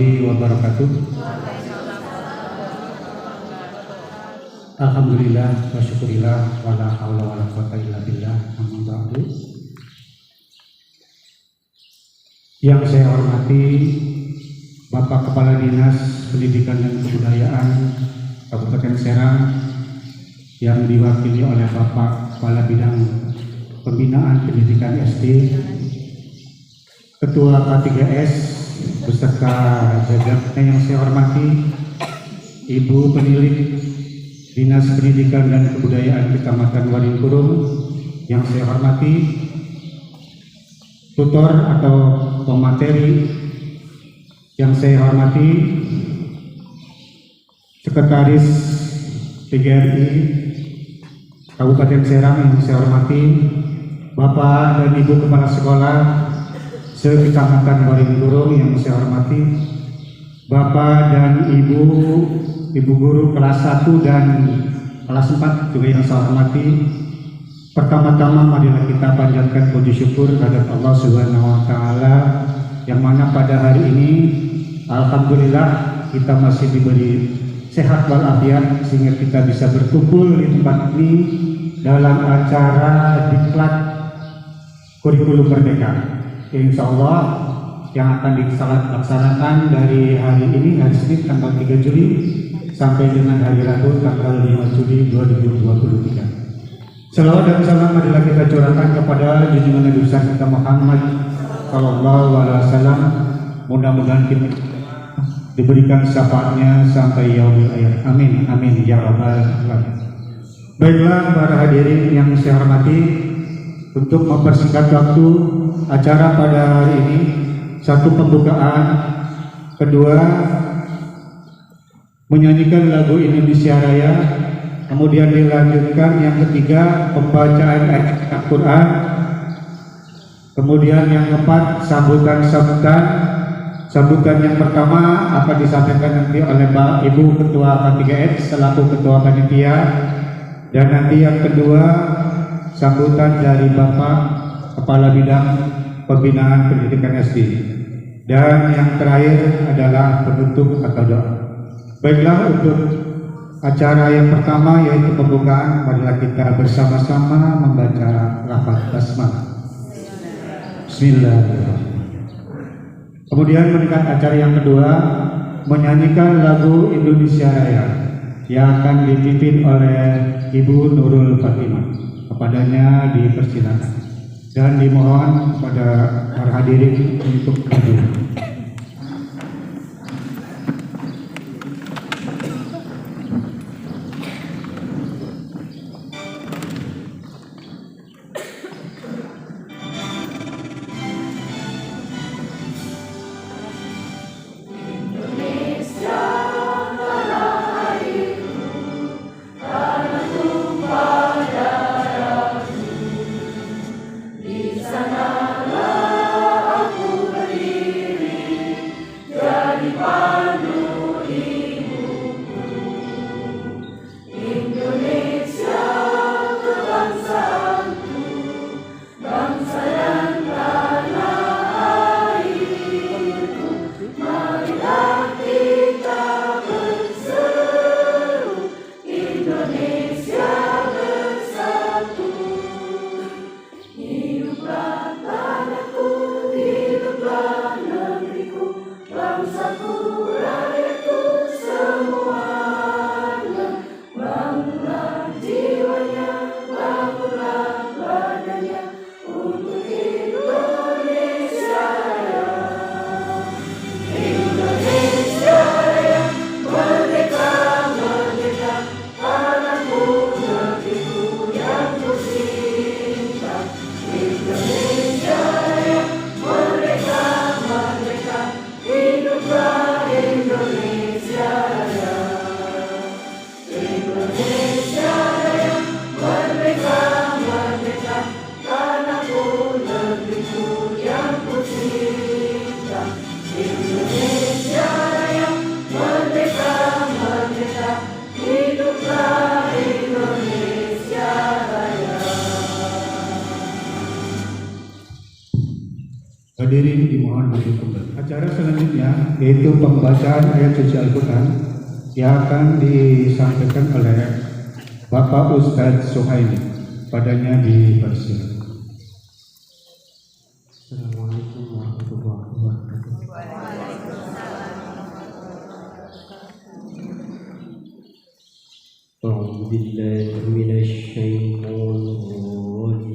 warahmatullahi wabarakatuh. Alhamdulillah wa syukurillah wa la haula wa la quwwata illa billah. Amma ba'du. Yang saya hormati Bapak Kepala Dinas Pendidikan dan Kebudayaan Kabupaten Serang yang diwakili oleh Bapak Kepala Bidang Pembinaan Pendidikan SD, Ketua K3S beserta jajarannya yang saya hormati, Ibu Penilik Dinas Pendidikan dan Kebudayaan Kecamatan Waringkurung yang saya hormati, tutor atau pemateri yang saya hormati, Sekretaris PGRI Kabupaten Serang yang saya hormati, Bapak dan Ibu Kepala Sekolah se-Kecamatan Waringkurung yang saya hormati, Bapak dan Ibu guru kelas 1 dan kelas 4 juga yang saya hormati. Pertama-tama marilah kita panjatkan puji syukur kepada Allah Subhanahu wa taala yang mana pada hari ini alhamdulillah kita masih diberi sehat walafiat sehingga kita bisa berkumpul di tempat ini dalam acara diklat kurikulum merdeka. Insya Allah yang akan dilaksanakan dari hari ini, hari Senin tanggal 3 Juli sampai dengan hari Rabu tanggal 5 Juli 2023. Selawat dan salam marilah kita curahkan kepada junjungan Nabi besar kita Muhammad Sallallahu Alaihi Wasallam. Mudah-mudahan kita diberikan syafaatnya sampai yaumil akhir. Amin, amin ya rabbal alamin. Baiklah para hadirin yang saya hormati, untuk mempersingkat waktu acara pada hari ini, satu pembukaan, kedua menyanyikan lagu Indonesia Raya, kemudian dilanjutkan yang ketiga pembacaan ayat Al-Quran, kemudian yang keempat sambutan yang pertama akan disampaikan nanti oleh Pak Ibu Ketua K3S selaku Ketua Panitia, dan nanti yang kedua sambutan dari Bapak Kepala Bidang Pembinaan Pendidikan SD, dan yang terakhir adalah penutup atau doa. Baiklah, untuk acara yang pertama yaitu pembukaan, marilah kita bersama-sama membaca lafaz basmalah. Bismillahirrahmanirrahim. Kemudian meningkat acara yang kedua menyanyikan lagu Indonesia Raya yang akan dipimpin oleh Ibu Nurul Fatimah. Kepadanya dipersilakan dan dimohon kepada para hadirin untuk hadir. Hadirin dimohon maju kembali. Acara selanjutnya yaitu pembacaan ayat suci Al-Quran yang akan disampaikan oleh Bapak Ustadz Suhaimi. Padanya dipersilakan. Assalamualaikum warahmatullahi wabarakatuh. A'udzu billahi minasy syaithanir rajim.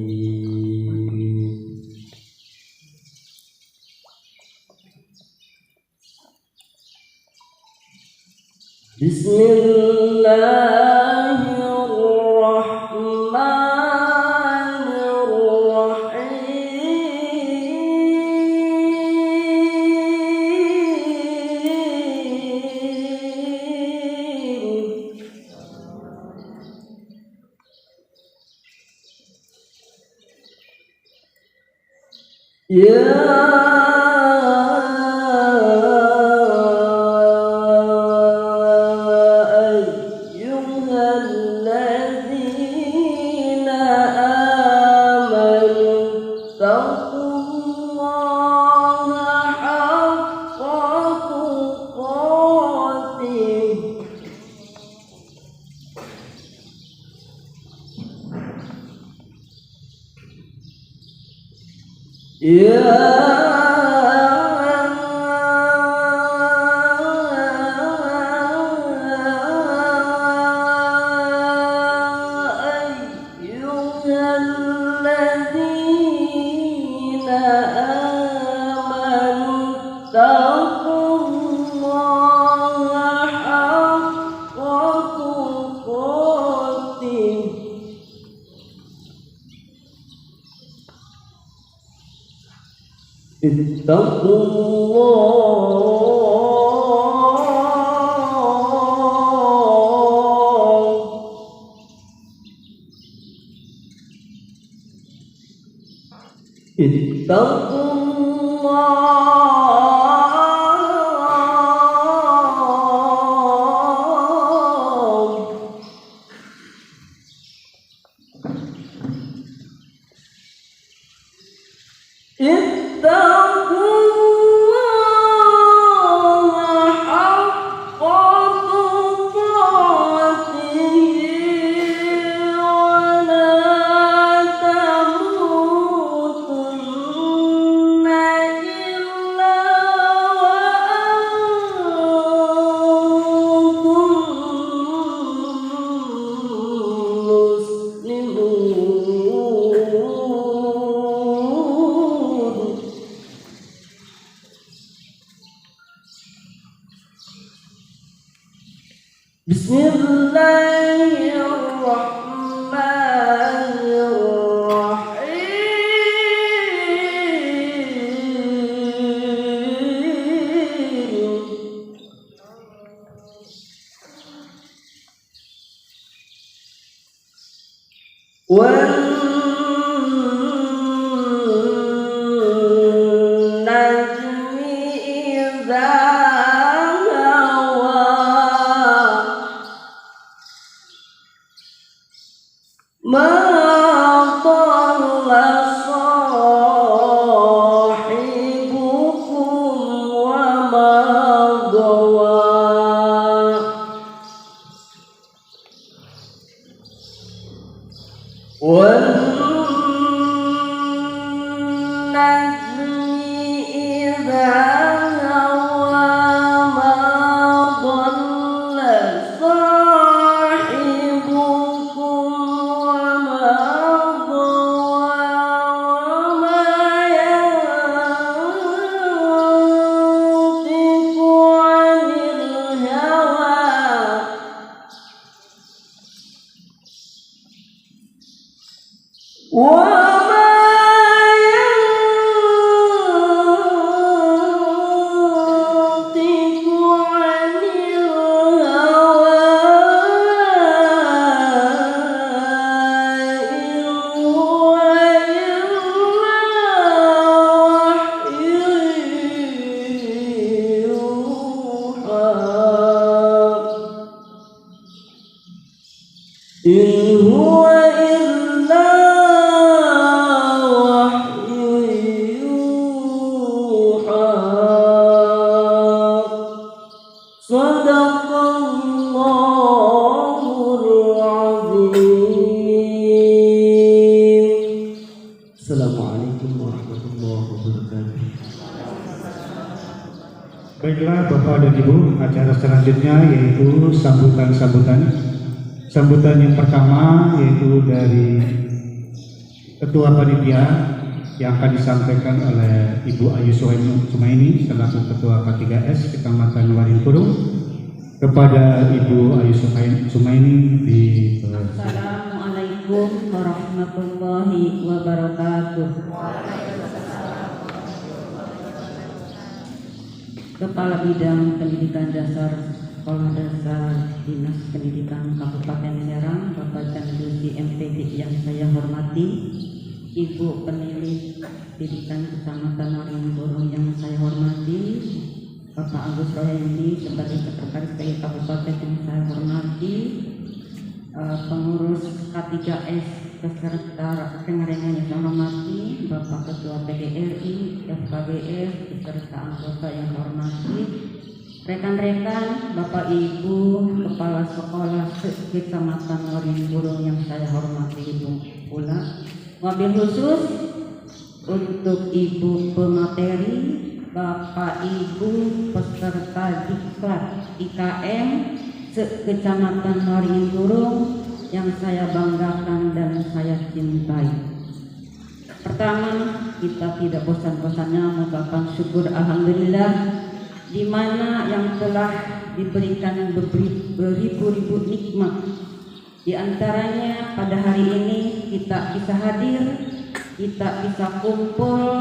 In huwa illa Bapak dan Ibu, acara selanjutnya yaitu sambutan yang pertama yaitu dari Ketua Panitia yang akan disampaikan oleh Ibu Ayu Sumaini selaku Ketua K3S Kecamatan Waring Kurung. Kepada Ibu Ayu Sumaini di Assalamualaikum warahmatullahi wabarakatuh. Kepala Bidang Pendidikan Dasar Sekolah Dasar Dinas Pendidikan Kabupaten Serang, Bapak Candusi MPD yang saya hormati, Ibu Penilai Pendidikan Kecamatan Waring Kurung yang saya hormati, Bapak Agus Rohendi sebagai Sekretaris PI Kabupaten yang saya hormati, pengurus K3S beserta rekan-rekan yang saya hormati, Bapak Ketua PGRI, FKBS beserta anggota yang saya hormati, rekan-rekan, Bapak Ibu Kepala Sekolah Kecamatan Waring Kurung yang saya hormati pula. Wabil khusus untuk Ibu pemateri, Bapak Ibu peserta diklat IKM Kecamatan Waring Kurung yang saya banggakan dan saya cintai. Pertama, kita tidak bosan-bosannya mengucapkan syukur alhamdulillah di mana yang telah diberikan beribu-ribu nikmat. Di antaranya pada hari ini kita bisa hadir, kita bisa kumpul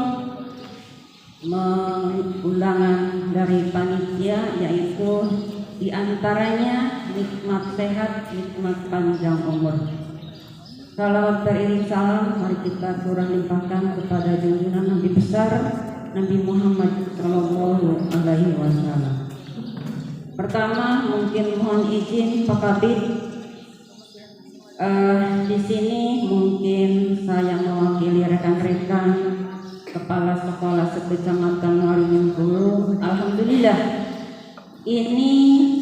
undangan dari panitia, yaitu di antaranya nikmat sehat, nikmat panjang umur. Salawat beriring salam mari kita curah limpahkan kepada junjungan Nabi besar Nabi Muhammad Sallallahu Alaihi Wasallam. Pertama, mungkin mohon izin Pak Kabid, di sini mungkin saya mewakili rekan-rekan kepala sekolah sekecamatan Waring Kurung. Alhamdulillah ini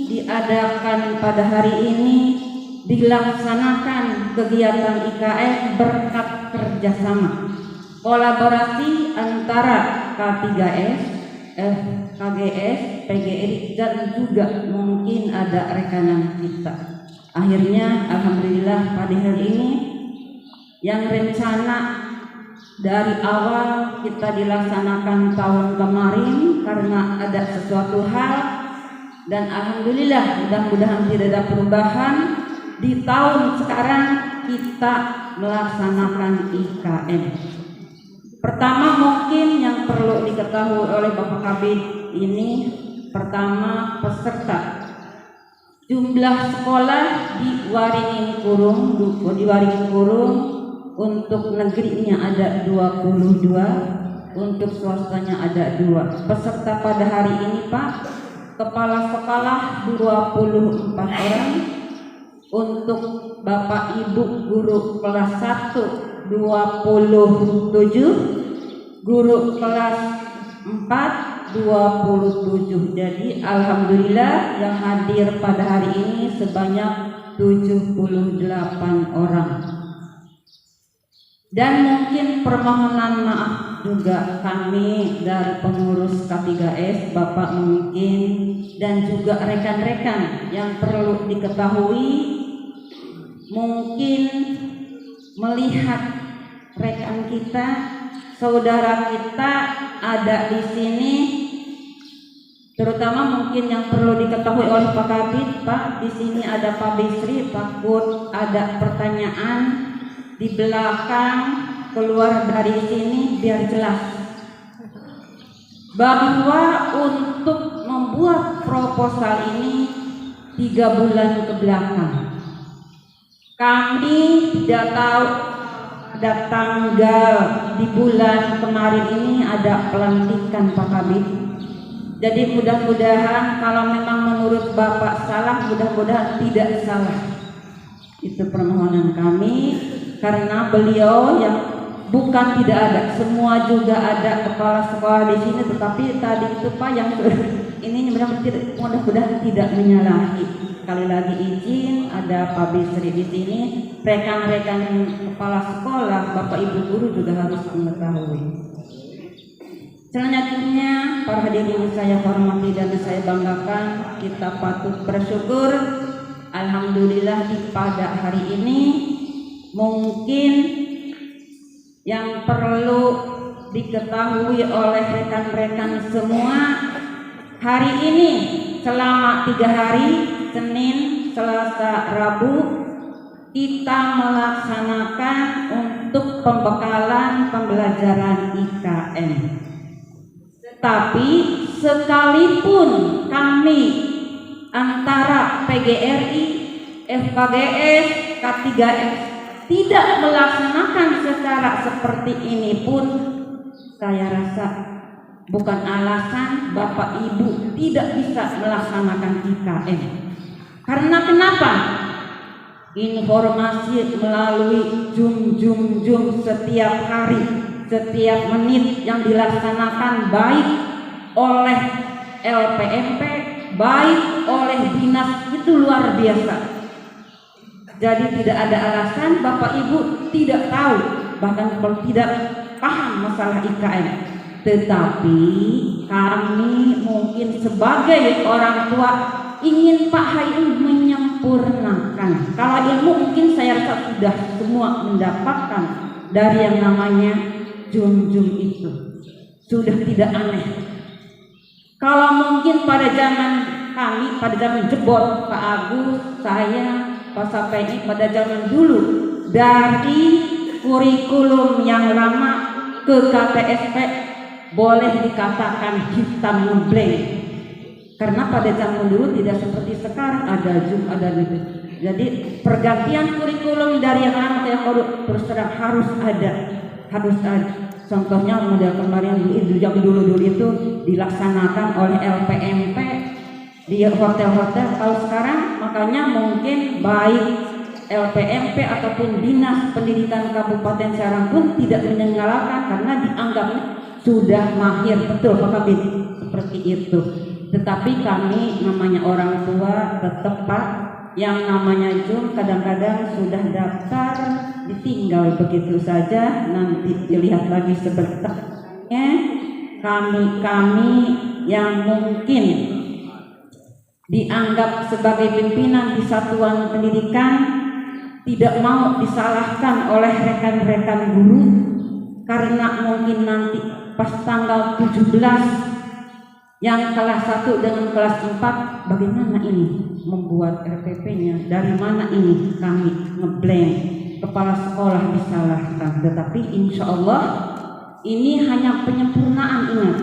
diadakan pada hari ini, dilaksanakan kegiatan IKM berkat kerjasama kolaborasi antara K3S, KGS, PGRI dan juga mungkin ada rekanan kita. Akhirnya alhamdulillah pada hari ini yang rencana dari awal kita dilaksanakan tahun kemarin karena ada sesuatu hal, dan alhamdulillah mudah-mudahan tidak ada perubahan. Di tahun sekarang kita melaksanakan IKM. Pertama mungkin yang perlu diketahui oleh Bapak Kabid ini, pertama peserta jumlah sekolah di Waring Kurung untuk negerinya ada 22, untuk swastanya ada 2. Peserta pada hari ini Pak, kepala sekolah 24 orang, untuk Bapak Ibu guru kelas 1 27, guru kelas 4 27. Jadi alhamdulillah yang hadir pada hari ini sebanyak 78 orang. Dan mungkin permohonan maaf juga kami dari pengurus K3S, Bapak mungkin dan juga rekan-rekan yang perlu diketahui, mungkin melihat rekan kita, saudara kita ada di sini, terutama mungkin yang perlu diketahui oleh Pak Kabid, Pak, di sini ada Pak Bisri, takut ada pertanyaan di belakang, keluar dari sini biar jelas bahwa untuk membuat proposal ini 3 bulan ke belakang kami tidak tahu ada tanggal di bulan kemarin ini ada pelantikan Pak Kabid. Jadi mudah-mudahan kalau memang menurut Bapak salah, mudah-mudahan tidak salah. Itu permohonan kami, karena beliau yang bukan tidak ada, semua juga ada kepala sekolah di sini, tetapi tadi itu Pak yang ini mudah-mudahan tidak menyalahi. Sekali lagi izin, ada Pak Bisri di sini, rekan-rekan kepala sekolah, Bapak Ibu guru juga harus mengetahui. Selanjutnya, para hadirin saya hormati dan saya banggakan, kita patut bersyukur. Alhamdulillah pada hari ini mungkin yang perlu diketahui oleh rekan-rekan semua, hari ini selama 3 hari, Senin, Selasa, Rabu, kita melaksanakan untuk pembekalan pembelajaran IKN. Tetapi sekalipun kami antara PGRI, FKGS, K3S tidak melaksanakan secara seperti ini pun, saya rasa bukan alasan Bapak Ibu tidak bisa melaksanakan IKN. Karena kenapa? Informasi melalui Zoom setiap hari, setiap menit yang dilaksanakan baik oleh LPMP, baik oleh dinas, itu luar biasa. Jadi tidak ada alasan Bapak Ibu tidak tahu, bahkan kalau tidak paham masalah IKN. Tetapi kami mungkin sebagai orang tua ingin Pak Hayun menyempurnakan. Kalau ilmu mungkin saya rasa sudah semua mendapatkan dari yang namanya Zoom itu. Sudah tidak aneh. Kalau mungkin pada zaman kami, pada zaman jebot, Pak Agus, saya, Pak Sapeni, pada zaman dulu, dari kurikulum yang lama ke KTSP boleh dikatakan hitam ngebleng. Karena pada zaman dulu tidak seperti sekarang ada Zoom, ada gitu. Jadi pergantian kurikulum dari yang lama ke yang baru terus terang harus ada. Contohnya model kemarin yang dulu itu dilaksanakan oleh LPMP di hotel-hotel. Kalau sekarang makanya mungkin baik LPMP ataupun Dinas Pendidikan Kabupaten Serang pun tidak menyelenggarakan karena dianggapnya sudah mahir. Betul Pak Kabid, seperti itu. Tetapi kami namanya orang tua tetap Pak, yang namanya Zoom kadang-kadang sudah daftar ditinggal begitu saja, nanti dilihat lagi sebentarnya. Kami yang mungkin dianggap sebagai pimpinan di satuan pendidikan tidak mau disalahkan oleh rekan-rekan guru, karena mungkin nanti pas tanggal 17 yang kelas 1 dengan kelas 4 bagaimana ini membuat RPP-nya, dari mana ini kami ngeblank, kepala sekolah disalahkan. Tetapi insya Allah ini hanya penyempurnaan, ingat,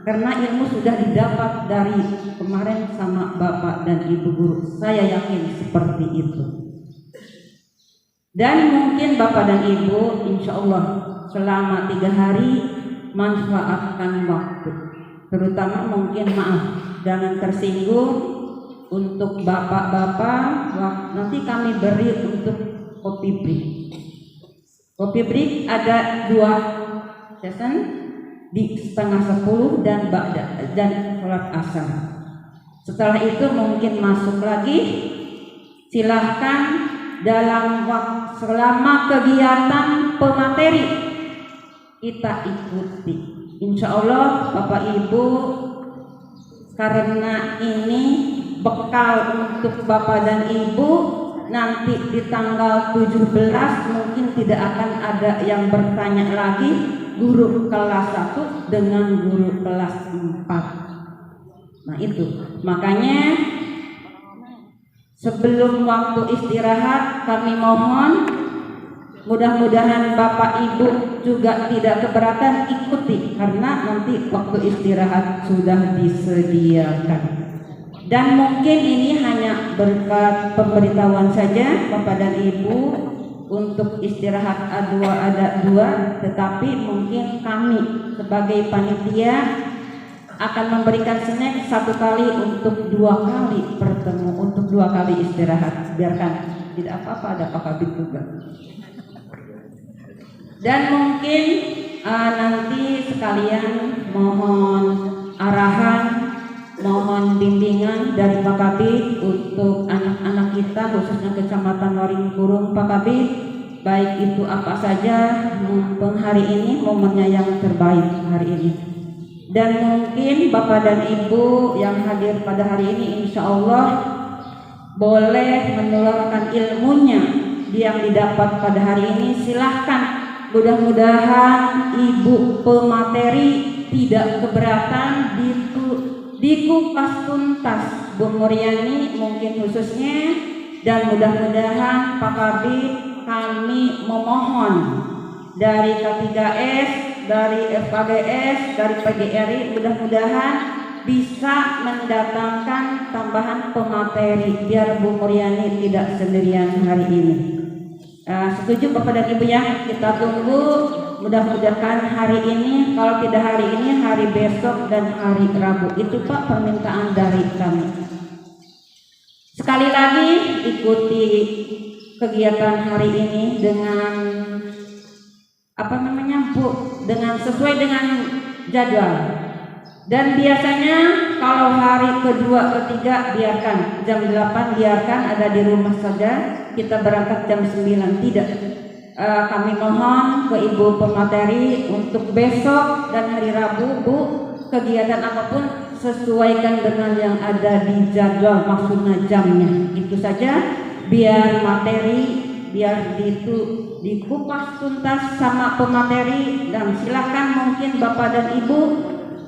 karena ilmu sudah didapat dari kemarin sama Bapak dan Ibu guru, saya yakin seperti itu. Dan mungkin Bapak dan Ibu insya Allah selama 3 hari manfaatkan waktu. Terutama mungkin maaf, jangan tersinggung untuk bapak-bapak. Nanti kami beri untuk kopi break. Kopi break ada 2 session di 9:30 dan sholat asar. Setelah itu mungkin masuk lagi. Silahkan dalam waktu selama kegiatan pemateri kita ikuti. Insya Allah Bapak Ibu, karena ini bekal untuk Bapak dan Ibu, nanti di tanggal 17 mungkin tidak akan ada yang bertanya lagi guru kelas 1 dengan guru kelas 4. Nah itu makanya sebelum waktu istirahat kami mohon, mudah-mudahan Bapak Ibu juga tidak keberatan ikuti, karena nanti waktu istirahat sudah disediakan. Dan mungkin ini hanya berkat pemberitahuan saja Bapak dan Ibu, untuk istirahat ada 2, tetapi mungkin kami sebagai panitia akan memberikan snack 1 kali untuk 2 kali bertemu, untuk 2 kali istirahat. Biarkan, tidak apa-apa, ada Pak Kabid juga. Dan mungkin nanti sekalian mohon arahan, mohon bimbingan dari Pak Kabid untuk anak-anak kita, khususnya Kecamatan Waringkurung. Pak Kabid, baik itu apa saja, mumpung hari ini momennya yang terbaik hari ini. Dan mungkin Bapak dan Ibu yang hadir pada hari ini insya Allah boleh menularkan ilmunya yang didapat pada hari ini. Silahkan, mudah-mudahan Ibu pemateri tidak keberatan dikupas tuntas Bu Muryani mungkin khususnya, dan mudah-mudahan Pak Kabid kami memohon dari K3S, dari FKGS, dari PGRI, mudah-mudahan bisa mendatangkan tambahan pemateri biar Bu Muryani tidak sendirian hari ini. Setuju Bapak dan Ibu ya? Kita tunggu, mudah-mudahan hari ini, kalau tidak hari ini, hari besok dan hari Rabu. Itu Pak permintaan dari kami. Sekali lagi ikuti kegiatan hari ini dengan dengan sesuai dengan jadwal. Dan biasanya kalau hari kedua ketiga biarkan jam 8, biarkan ada di rumah saja, kita berangkat jam 9. Tidak, kami mohon ke Ibu pemateri untuk besok dan hari Rabu, Bu, kegiatan apapun sesuaikan dengan yang ada di jadwal, maksudnya jamnya. Itu saja, biar materi dikupas tuntas sama pemateri. Dan silahkan mungkin Bapak dan Ibu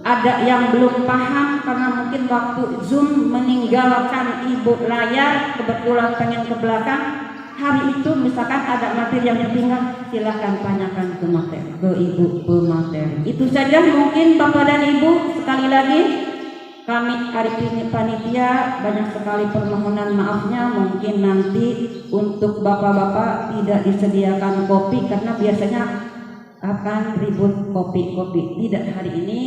ada yang belum paham karena mungkin waktu Zoom meninggalkan Ibu layar, kebetulan pengen ke belakang. Hari itu misalkan ada materi yang tertinggal, silahkan tanyakan ke Ibu pemateri. Itu saja mungkin Bapak dan Ibu. Sekali lagi kami hari ini panitia banyak sekali permohonan maafnya, mungkin nanti untuk bapak-bapak tidak disediakan kopi karena biasanya akan ribut kopi. Tidak, hari ini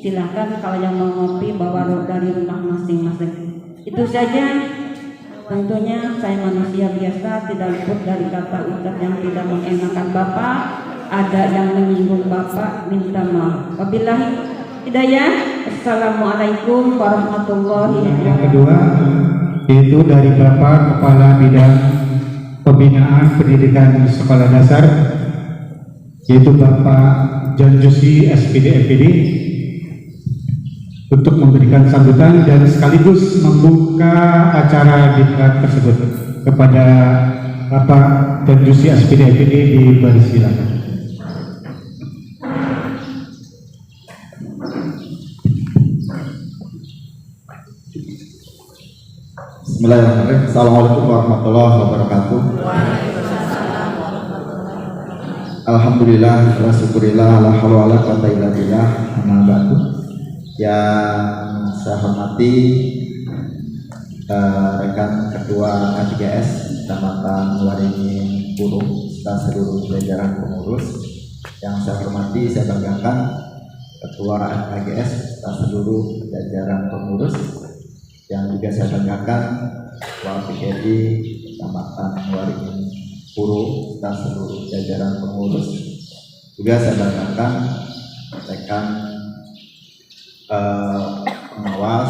silahkan kalau yang mau ngopi bawa dari rumah masing-masing. Itu saja. Tentunya saya manusia biasa, tidak luput dari kata ucap yang tidak mengenakan Bapak. Ada yang menyinggung Bapak, minta maaf. Wabillahi hidayah. Assalamualaikum warahmatullahi wabarakatuh. Yang kedua yaitu dari Bapak Kepala Bidang Pembinaan Pendidikan Sekolah Dasar, yaitu Bapak Janjusi SPD MPD, untuk memberikan sambutan dan sekaligus membuka acara diklat tersebut. Kepada Bapak Janjusi SPD MPD dipersilakan. Bismillahirrahmanirrahim. Assalamualaikum warahmatullahi wabarakatuh. Alhamdulillah wa syukurillah la haula wala quwwata illa billah. Amma ba'du. Yang saya hormati rekan Ketua K3S Kecamatan Waringin Purung serta seluruh jajaran pengurus. Yang saya hormati, saya banggakan Ketua FKGS serta seluruh jajaran pengurus. Yang juga saya banggakan Ketua PGRI Kecamatan Waringin Purung serta seluruh jajaran pengurus. Juga saya banggakan rekan pengawas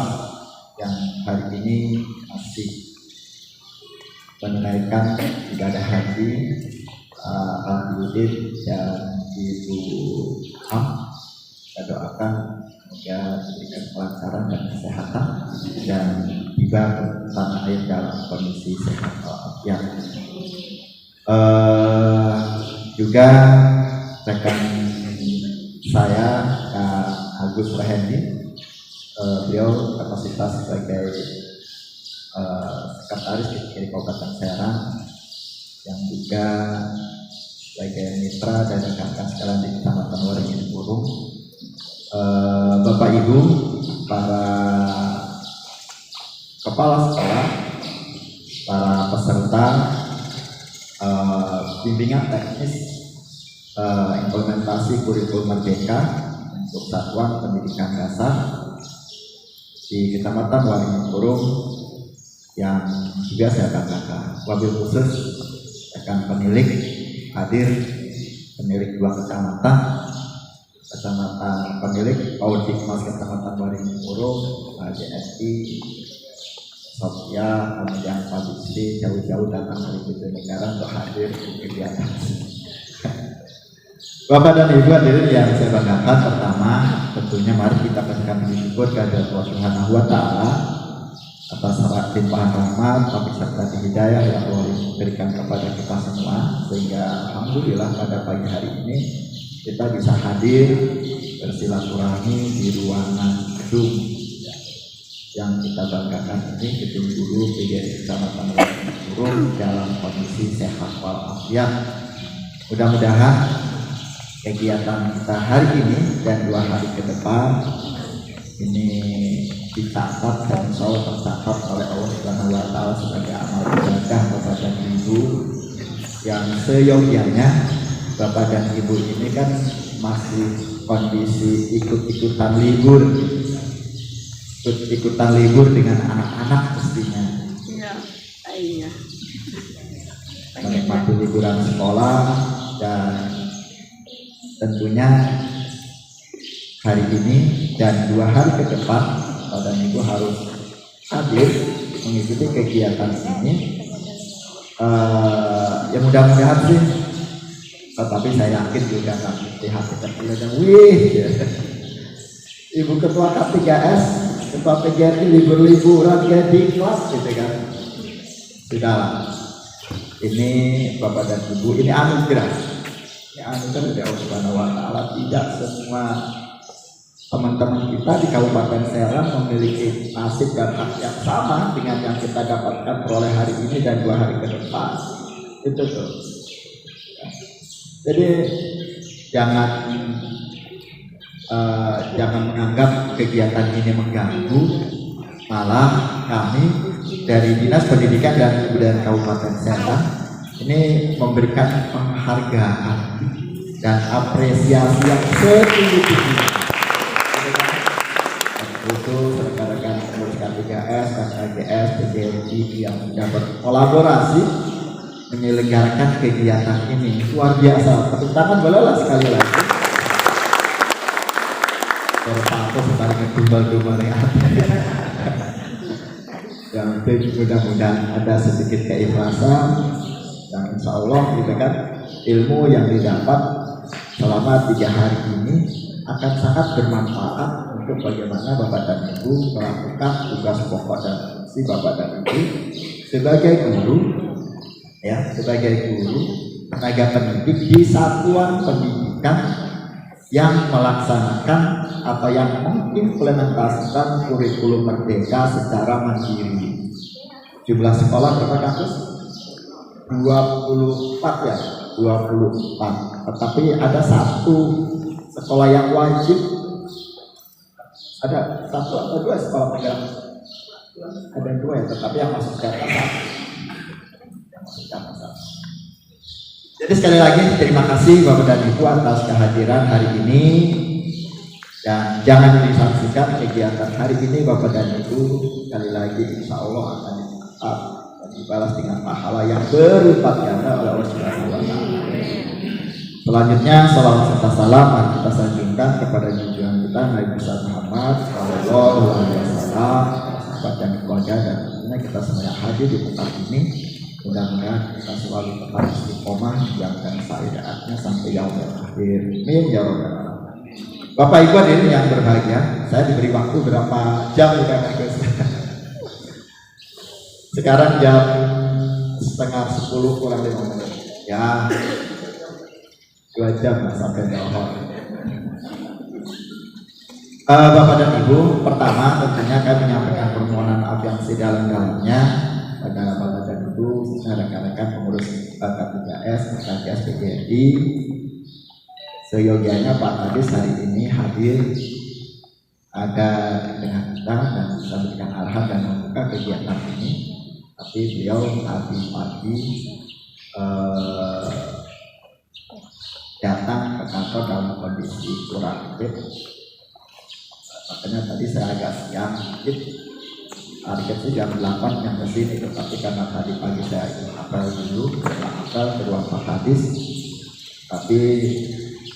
yang hari ini masih menunaikan ibadah haji, Alhamdulillah, dan Ibu Am. Saya doakan semoga diberikan kelancaran dan kesehatan dan tiba ke tanah air dalam kondisi sehat walafiat. Juga rekan saya Agus Rahendi, beliau kapasitas sebagai sekretaris dari Kabupaten Serang, yang juga sebagai mitra dan rekan-rekan sekalian di Kecamatan Waringin Purung, Bapak Ibu, para kepala sekolah, para peserta bimbingan teknis implementasi kurikulum merdeka untuk satuan pendidikan dasar di Kecamatan Waringin Purung yang juga saya banggakan. Wabil khusus rekan penilik hadir, penilik dua kecamatan penilik Paudikmas Kecamatan Waringin Purung, JSI, Sofia, kemudian Pak Bisri jauh-jauh datang dari Bojonegoro untuk hadir di kegiatan. Bapak dan Ibu hadirin yang saya banggakan, pertama tentunya mari kita panjatkan syukur kepada Allah Subhanahu wa taala atas limpahan rahmat, taufik serta hidayah yang Allah berikan kepada kita semua, sehingga alhamdulillah pada pagi hari ini kita bisa hadir bersilaturahmi di ruangan gedung yang kita banggakan ini, gedung guru PGRI Kecamatan Burung dalam kondisi sehat walafiat. Mudah-mudahan kegiatan kita hari ini dan 2 hari ke depan ini dicatat dan insya Allah tercatat oleh Allah Subhanahu wa taala sebagai amal ibadah Bapak dan Ibu yang seyogyanya. Bapak dan Ibu ini kan masih kondisi ikut-ikutan libur dengan anak-anak pastinya. Iya. Menikmati liburan sekolah, dan tentunya hari ini dan 2 hari ke depan Bapak dan Ibu harus hadir mengikuti kegiatan ini. Ya mudah-mudahan sih, tetapi saya yakin juga nanti hati kecil dan wih, Ibu Ketua K3S, Ketua PGRI libur-liburan kayak di kelas gitu kan. Sudahlah, ini Bapak dan Ibu, ini anugerah. Ini anugerah dari Allah Subhanahu wa taala. Tidak semua teman-teman kita di Kabupaten Serang memiliki nasib dan hak yang sama dengan yang kita dapatkan peroleh hari ini dan 2 hari ke depan. Itu tuh. Jadi jangan menganggap kegiatan ini mengganggu. Malah kami dari Dinas Pendidikan dan Kebudayaan Kabupaten Serang ini memberikan penghargaan dan apresiasi yang setinggi-tingginya untuk rekan-rekan pengurus K3S, KKGS, PGRI yang sudah berkolaborasi menyelenggarakan kegiatan ini. Luar biasa, tepuk tangan bolehlah sekali lagi. Berpatok sekarang tumbal-tumbal yang yang penting mudah-mudahan ada sedikit keikhlasan yang insya Allah gitu kan, ilmu yang didapat selama 3 hari ini akan sangat bermanfaat untuk bagaimana Bapak dan Ibu melakukan tugas pokok dan fungsi Bapak dan Ibu sebagai guru, ya, sebagai guru tenaga pendidik di satuan pendidikan yang melaksanakan atau yang mengimplementasikan kurikulum merdeka secara mandiri. Jumlah sekolah berapa kampus? 24 ya, 24. Tetapi ada 1 sekolah yang wajib. Ada 1 atau 2 sekolah pegang. Ada 2 ya, tetapi yang masuk data 1. Jadi sekali lagi terima kasih Bapak dan Ibu atas kehadiran hari ini, dan jangan disaksikan kegiatan hari ini Bapak dan Ibu sekali lagi insya Allah akan dicatat dan dibalas dengan pahala yang berlipat ganda oleh Allah Subhanahu wa taala. Selanjutnya salawat serta salam mari kita sanjungkan kepada junjungan kita Nabi besar Muhammad sallallahu alaihi wasallam, sahabat dan keluarga, dan tentunya kita semua yang hadir di tempat ini. Mudah-mudahan kita selalu tetap istiqomah menjalankan syariatnya sampai yaumil akhir. Amin ya rabbal alamin. Bapak Ibu hadirin yang berbahagia, saya diberi waktu berapa jam ya guys? Sekarang jam 9:30 kurang 5 menit. Ya, 2 jam sampai jauh. Bapak dan Ibu, pertama tentunya kami menyampaikan permohonan maaf yang sedalam-dalamnya pada Bapak dan Ibu, rekan-rekan pengurus K3S, KKGS, PGRI. Seyogyanya Pak Kadis hari ini hadir ada dengan kita dan bisa memberikan arahan dan membuka kegiatan ini. Tapi beliau tadi pagi datang ke kantor dalam kondisi kurang fit. Makanya tadi saya agak siang sedikit. Targetnya jam 8 yang kesini, tetapi karena tadi pagi saya ikut apel dulu, apel ke ruang Pak Kadis, tapi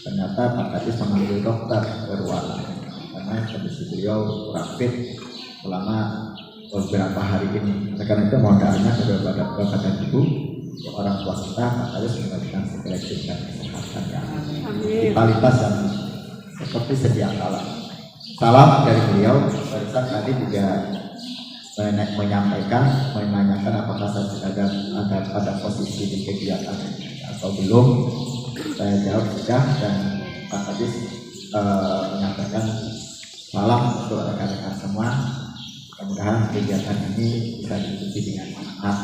ternyata Pak Kadis memanggil dokter ke ruangan karena kondisi beliau kurang fit selama beberapa hari ini. Karena itu mohon doanya kepada Bapak dan Ibu, orang tua kita, Pak Kadis memberikan segala kesehatan yang vitalitas yang seperti sedia kala. salam dari beliau. Barusan tadi juga menanyakan apakah saya sudah ada pada posisi di kegiatan atau belum. Saya jawab sudah, dan Pak Kadis menyampaikan salam untuk rekan-rekan semua. Mudah-mudahan kegiatan ini bisa diikuti dengan manfaat.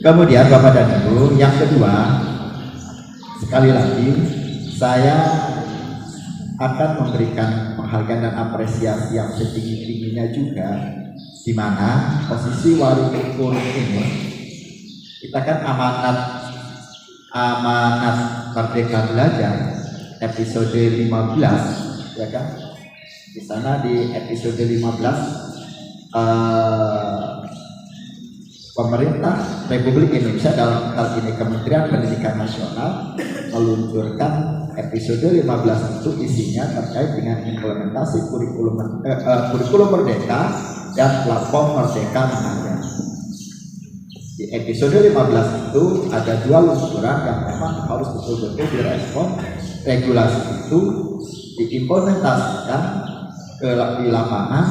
Kemudian Bapak dan Ibu, yang kedua, sekali lagi saya akan memberikan penghargaan dan apresiasi yang setinggi-tingginya juga, di mana posisi Wari Kurum ini kita kan amanat Merdeka Belajar episode 15, ya kan? Di sana di episode 15 pemerintah Republik Indonesia, dalam hal ini Kementerian Pendidikan Nasional, meluncurkan episode 15 itu isinya terkait dengan implementasi kurikulum Merdeka dan platform Merdeka Mengajar. Di episode 15 itu ada 2 luncuran yang memang harus betul-betul direspon. Regulasi itu diimplementasikan di lapangan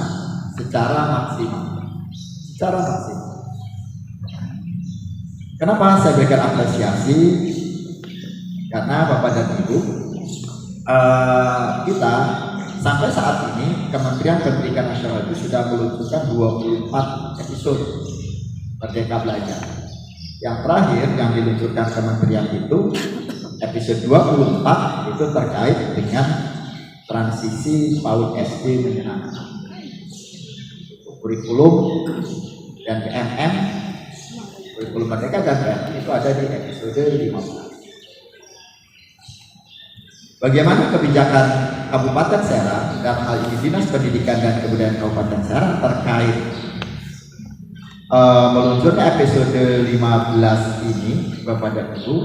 secara maksimal. Kenapa saya berikan apresiasi? Karena Bapak dan Ibu, kita sampai saat ini Kementerian Pendidikan Nasional itu sudah meluncurkan 24 episode Merdeka Belajar. Yang terakhir yang diluncurkan Kementerian itu episode 24 itu terkait dengan transisi PAUD SD menyenangkan, kurikulum dan PMM, kurikulum Merdeka dan PMM itu ada di episode 15. Bagaimana kebijakan Kabupaten Serang dalam hal ini Dinas Pendidikan dan Kebudayaan Kabupaten Serang terkait meluncurnya episode 15 ini, Bapak dan Ibu,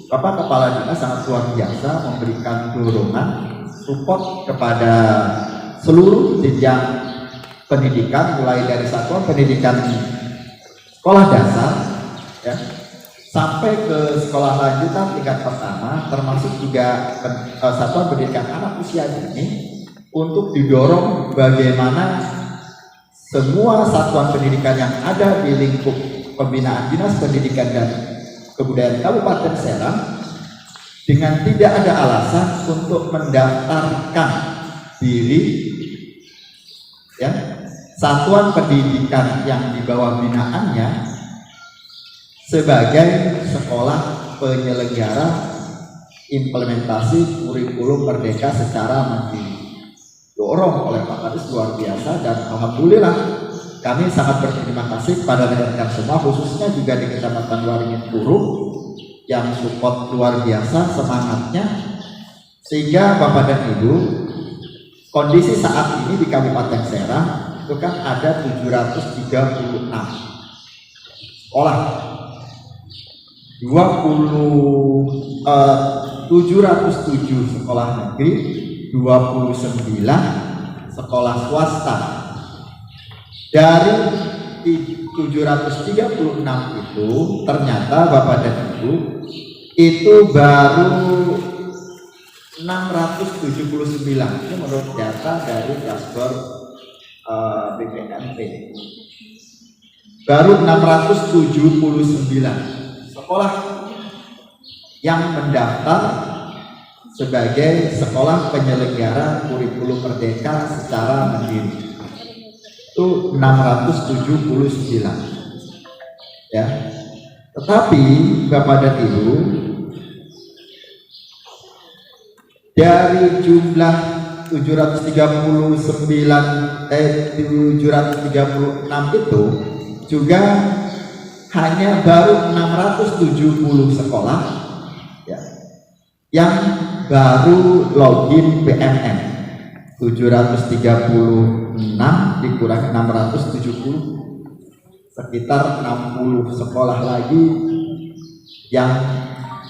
Bapak Kepala Dinas sangat luar biasa memberikan dorongan support kepada seluruh jenjang pendidikan, mulai dari satuan pendidikan sekolah dasar, ya, sampai ke sekolah lanjutan tingkat pertama, termasuk juga satuan pendidikan anak usia dini, untuk didorong bagaimana semua satuan pendidikan yang ada di lingkup pembinaan Dinas Pendidikan dan Kebudayaan Kabupaten Serang dengan tidak ada alasan untuk mendaftarkan diri, ya, satuan pendidikan yang di bawah binaannya sebagai sekolah penyelenggara implementasi kurikulum Merdeka secara mandiri. Dorong oleh Pak Kadis luar biasa, dan alhamdulillah kami sangat berterima kasih kepada rekan-rekan semua, khususnya juga di Kecamatan Waringin Kurum yang support luar biasa semangatnya, sehingga Bapak dan Ibu, kondisi saat ini di Kabupaten Serang itu kan ada 736 sekolah, 707 sekolah negeri, 29 sekolah swasta. Dari 736 itu ternyata Bapak dan Ibu itu baru 679, ini menurut data dari dashboard BPNP. Baru 679 sekolah yang mendaftar sebagai sekolah penyelenggara kurikulum Merdeka secara mandiri. Itu 679, ya. Tetapi Bapak dan Ibu, dari jumlah 736 itu juga hanya baru 670 sekolah, ya, yang baru login PMM. 736 dikurangi 670, sekitar 60 sekolah lagi yang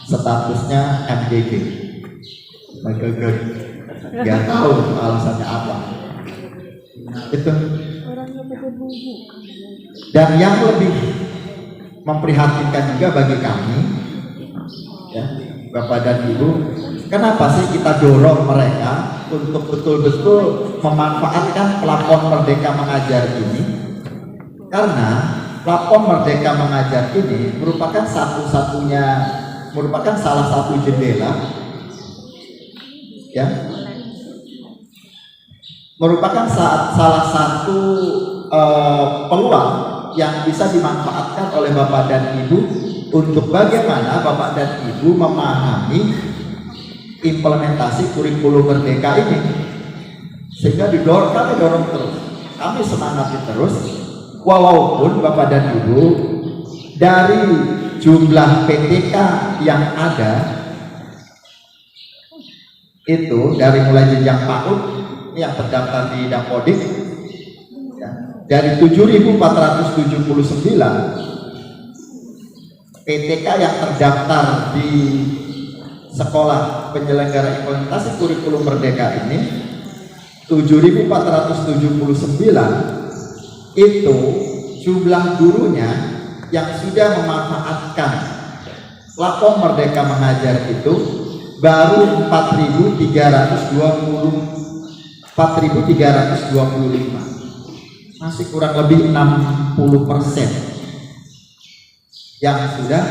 statusnya MDG. Nggak tahu alasannya apa. Itu. Dan yang lebih memprihatinkan juga bagi kami, ya, Bapak dan Ibu, kenapa sih kita dorong mereka untuk betul-betul memanfaatkan platform Merdeka Mengajar ini, karena platform Merdeka Mengajar ini merupakan salah satu jendela, ya, merupakan salah satu peluang yang bisa dimanfaatkan oleh Bapak dan Ibu untuk bagaimana Bapak dan Ibu memahami implementasi kurikulum Merdeka ini, sehingga kami dorong terus, kami semangati terus, walaupun Bapak dan Ibu dari jumlah PTK yang ada itu dari mulai jenjang PAUD yang terdaftar di Dapodik, ya, dari 7.479 PTK yang terdaftar di sekolah penyelenggara implementasi kurikulum Merdeka ini, 7.479 itu jumlah gurunya yang sudah memanfaatkan platform Merdeka Mengajar itu baru 4.325, masih kurang lebih 60% yang sudah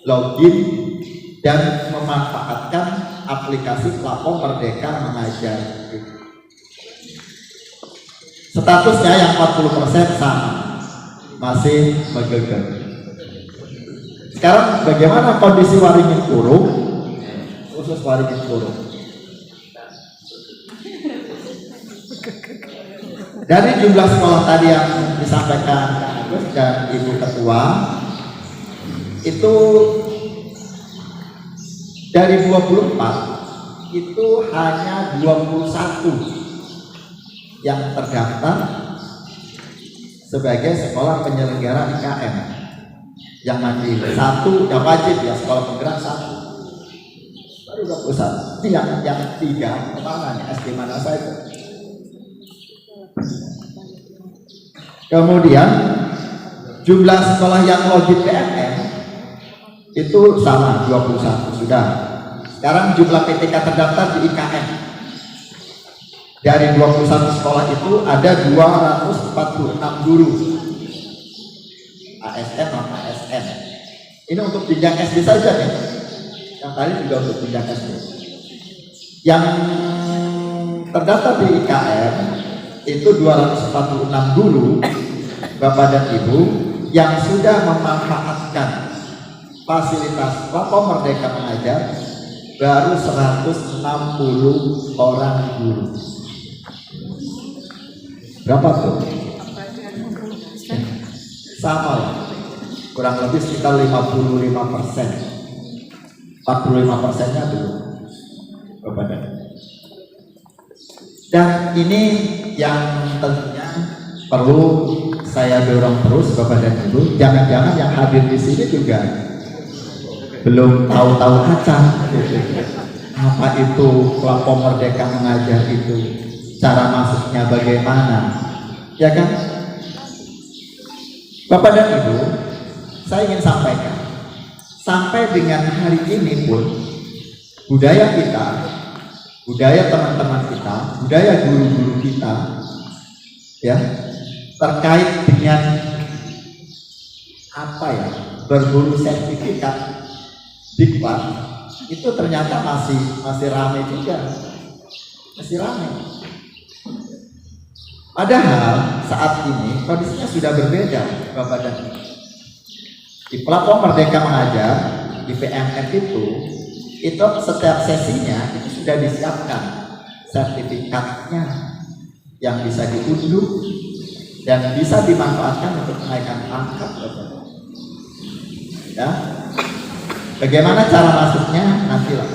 login dan memanfaatkan aplikasi platform Merdeka Mengajar. Statusnya yang 40% sama, masih bergeger. Sekarang bagaimana kondisi Waringin Kurung, khusus Waringin Kurung? Dari jumlah sekolah tadi yang disampaikan Agus dan Ibu Ketua, itu dari 24 itu hanya 21 yang terdaftar sebagai sekolah penyelenggara IKM yang mandiri. Satu yang wajib, ya, sekolah penggerak satu, baru 21. Ini yang tiga kemana nih, SD mana saja. Kemudian jumlah sekolah yang login PMM itu sama, 21 sudah. Sekarang jumlah PTK terdaftar di IKM, dari 21 sekolah itu ada 246 guru ASN non ASN. Ini untuk jenjang SD saja nih, yang tadi juga untuk jenjang SD. Yang terdaftar di IKM itu 246 guru Bapak dan Ibu yang sudah memanfaatkan fasilitas platform Merdeka Mengajar baru 160 orang guru. Berapa tuh? Sama lah, kurang lebih sekitar 55%. 45%-nya belum, Bapak dan Ibu. Dan ini yang tentunya perlu saya dorong terus, Bapak dan Ibu. Jangan-jangan yang hadir di sini juga belum tahu-tahu acang apa itu platform Merdeka Mengajar itu, cara masuknya bagaimana, ya kan? Bapak dan Ibu, saya ingin sampaikan, sampai dengan hari ini pun budaya kita, budaya teman-teman kita, budaya guru-guru kita, ya, terkait dengan apa ya, berburu sertifikat Diklat itu ternyata masih ramai juga, masih ramai. Padahal saat ini kondisinya sudah berbeda, Bapak dan Ibu. Di platform Merdeka Mengajar di PMM itu setiap sesinya itu sudah disiapkan sertifikatnya yang bisa diunduh dan bisa dimanfaatkan untuk menaikkan pangkat, Bapak. Ya. Bagaimana cara masuknya nantilah.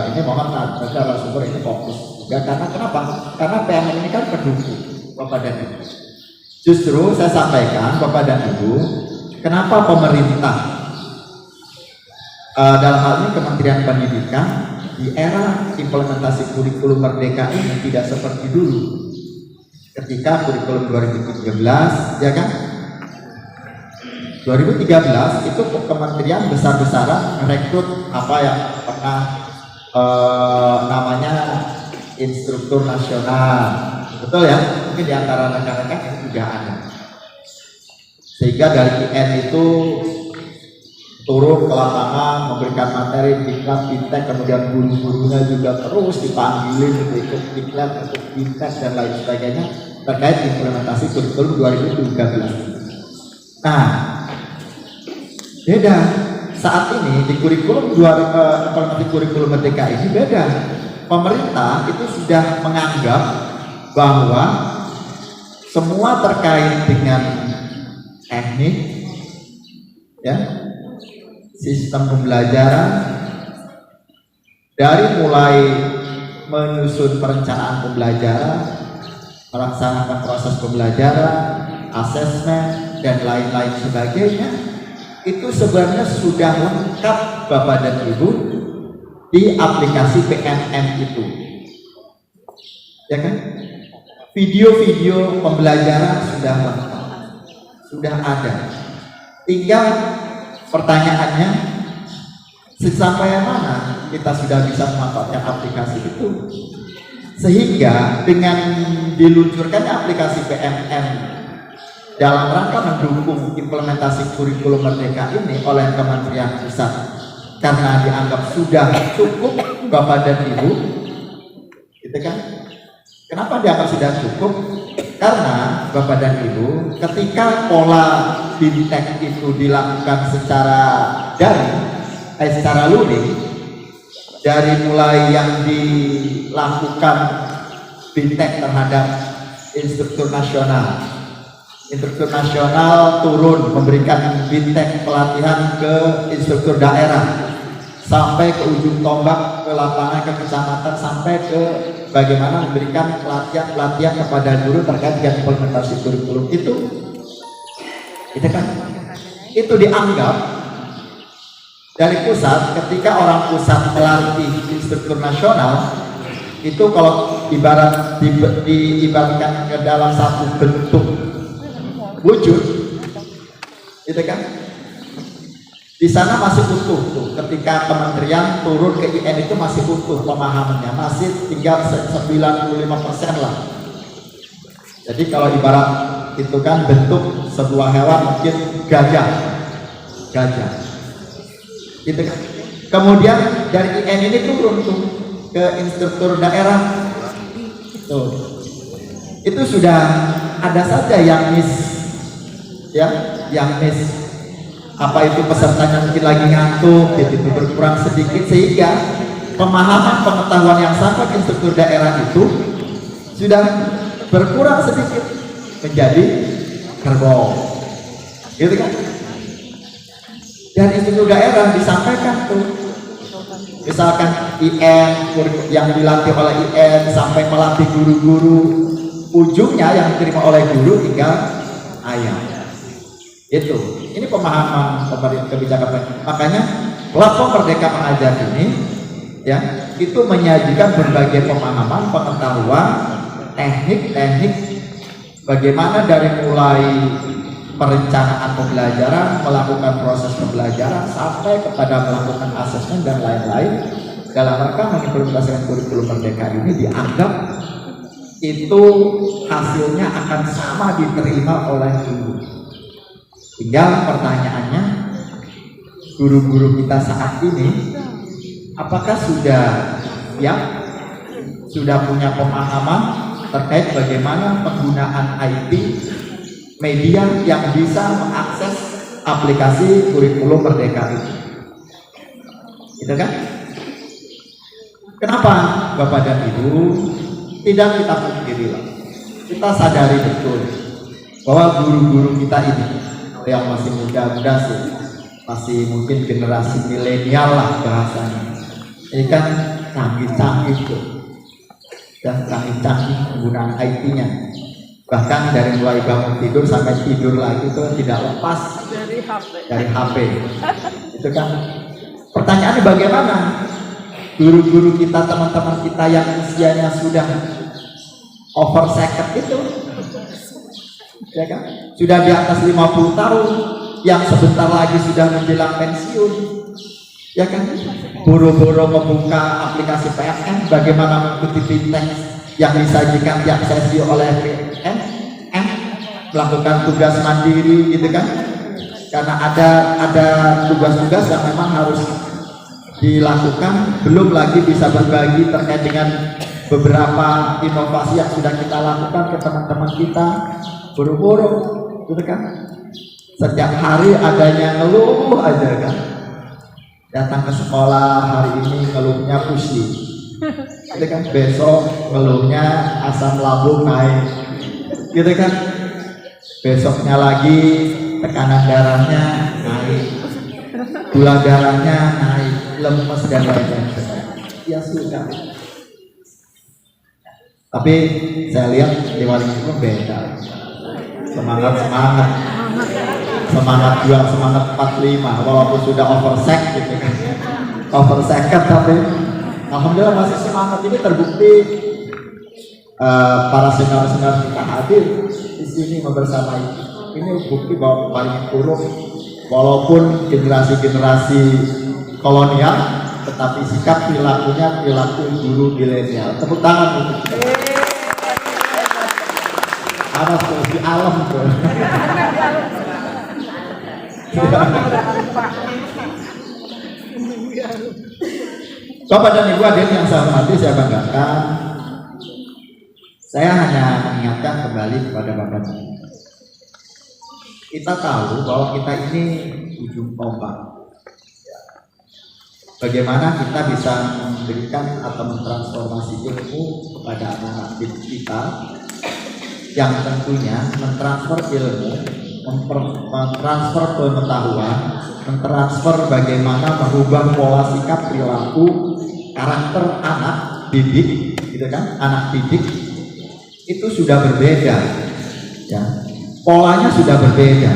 Ini mohon maaf, narasumber ini fokus. Ya, karena kenapa? Karena PMM ini kan pendukung, Bapak dan Ibu. Justru saya sampaikan, Bapak dan Ibu, kenapa pemerintah dalam hal ini Kementerian Pendidikan di era implementasi kurikulum Merdeka ini tidak seperti dulu. Ketika kurikulum 2013, ya kan? 2013 itu kementerian besar-besaran merekrut apa yang pernah namanya instruktur nasional, betul ya? Mungkin di antara rekan-rekan ini juga ada. Sehingga dari IN itu turun ke lapangan memberikan materi diklat, bintek, kemudian guru-gurunya juga terus dipanggilin untuk ikut diklat, untuk bintek dan lain sebagainya terkait implementasi kurikulum 2013. Nah, beda saat ini di kurikulum implementasi kurikulum Merdeka ini beda. Pemerintah itu sudah menganggap bahwa semua terkait dengan teknik, ya, sistem pembelajaran, dari mulai menyusun perencanaan pembelajaran, melaksanakan proses pembelajaran, asesmen dan lain-lain sebagainya, itu sebenarnya sudah lengkap Bapak dan Ibu di aplikasi PMM itu, ya kan? Video-video pembelajaran sudah lengkap, sudah ada. Tinggal pertanyaannya, sampai mana kita sudah bisa memanfaatkan aplikasi itu, sehingga dengan diluncurkannya aplikasi PMM dalam rangka mendukung implementasi kurikulum Merdeka ini oleh Kementerian Pusat, karena dianggap sudah cukup Bapak dan Ibu, gitu kan? Kenapa dianggap sudah cukup? Karena Bapak dan Ibu, ketika pola bintek itu dilakukan secara daring, secara luring, dari mulai yang dilakukan bintek terhadap instruktur nasional, turun memberikan bintek pelatihan ke instruktur daerah, sampai ke ujung tombak, ke lapangan, ke kecamatan, sampai ke bagaimana memberikan pelatihan kepada guru terkait dengan implementasi kurikulum itu kan, itu dianggap dari pusat. Ketika orang pusat melatih instruktur nasional itu, kalau diibaratkan ke dalam satu bentuk wujud, gitu kan, di sana masih utuh tuh. Ketika kementerian turun ke IN itu masih utuh pemahamannya, masih tinggal 95% lah. Jadi kalau ibarat itu kan bentuk sebuah hewan, mungkin gajah, gitu kan. Kemudian dari IN ini turun tuh ke instruktur daerah, tuh itu sudah ada saja yang miss, ya, yang miss. Apa itu pesertanya mungkin lagi ngantuk, gitu, berkurang sedikit, sehingga pemahaman pengetahuan yang sampai instruktur daerah itu sudah berkurang sedikit menjadi kerbau, gitu kan? Dan instruktur daerah disampaikan tuh, misalkan IN yang dilatih oleh IN sampai melatih guru-guru, ujungnya yang diterima oleh guru tinggal ayam. Itu, ini pemahaman kebijakan. Makanya platform Merdeka Mengajar ini, ya, itu menyajikan berbagai pemahaman, pengetahuan, teknik bagaimana dari mulai perencanaan pembelajaran, melakukan proses pembelajaran, sampai kepada melakukan asesmen dan lain-lain dalam rangka mengimplementasikan kurikulum Merdeka ini. Dianggap itu hasilnya akan sama diterima oleh guru. Tinggal pertanyaannya, guru-guru kita saat ini apakah sudah punya pemahaman terkait bagaimana penggunaan IT media yang bisa mengakses aplikasi kurikulum Merdeka itu, gitu kan? Kenapa Bapak dan Ibu? Tidak kita pungkiri, kita sadari betul bahwa guru-guru kita ini yang masih muda-muda sih, masih mungkin generasi milenial lah bahasanya, ini kan canggih-canggih tuh, dan canggih-canggih penggunaan IT-nya. Bahkan dari mulai bangun tidur sampai tidur lagi itu tidak lepas dari HP. Itu kan pertanyaannya, bagaimana guru-guru kita, teman-teman kita yang usianya sudah over 50 itu, ya kan, sudah di atas 50 tahun, yang sebentar lagi sudah menjelang pensiun, Ya kan? Buru-buru membuka aplikasi PNM, bagaimana mengikuti teks yang disajikan tiap sesi oleh PNM, melakukan tugas mandiri gitu kan? Karena ada tugas-tugas yang memang harus dilakukan, belum lagi bisa berbagi terkait dengan beberapa inovasi yang sudah kita lakukan ke teman-teman kita. Buru-buru gitu kan? Setiap hari adanya ngeluh aja kan? Datang ke sekolah hari ini ngeluhnya pusing, gitu kan? Besok ngeluhnya asam lambung naik, gitu kan? Besoknya lagi tekanan darahnya naik, gula darahnya naik, lemes dan lain-lain. Ya sudah. Tapi saya lihat di Waringin beda. Semangat juang, semangat 45 walaupun sudah oversek gitu kan, overseket, tapi alhamdulillah masih semangat. Ini terbukti para senior-senior kita hadir di sini membersamai. Ini bukti bahwa Waringin Purung walaupun generasi-generasi kolonial, tetapi sikap perilakunya perilaku guru milenial. Tepuk tangan untuk kita. Ada di alam tuh. Bapak dan Ibu hadirin yang saya hormati, saya banggakan. Saya hanya mengingatkan kembali kepada Bapak dan Ibu. Kita tahu bahwa kita ini ujung tombak. Bagaimana kita bisa memberikan atau mentransformasi ilmu kepada anak-anak didik kita, yang tentunya mentransfer ilmu, mentransfer pengetahuan, mentransfer bagaimana merubah pola sikap perilaku karakter anak didik, gitu kan? Anak didik itu sudah berbeda, ya. Polanya sudah berbeda,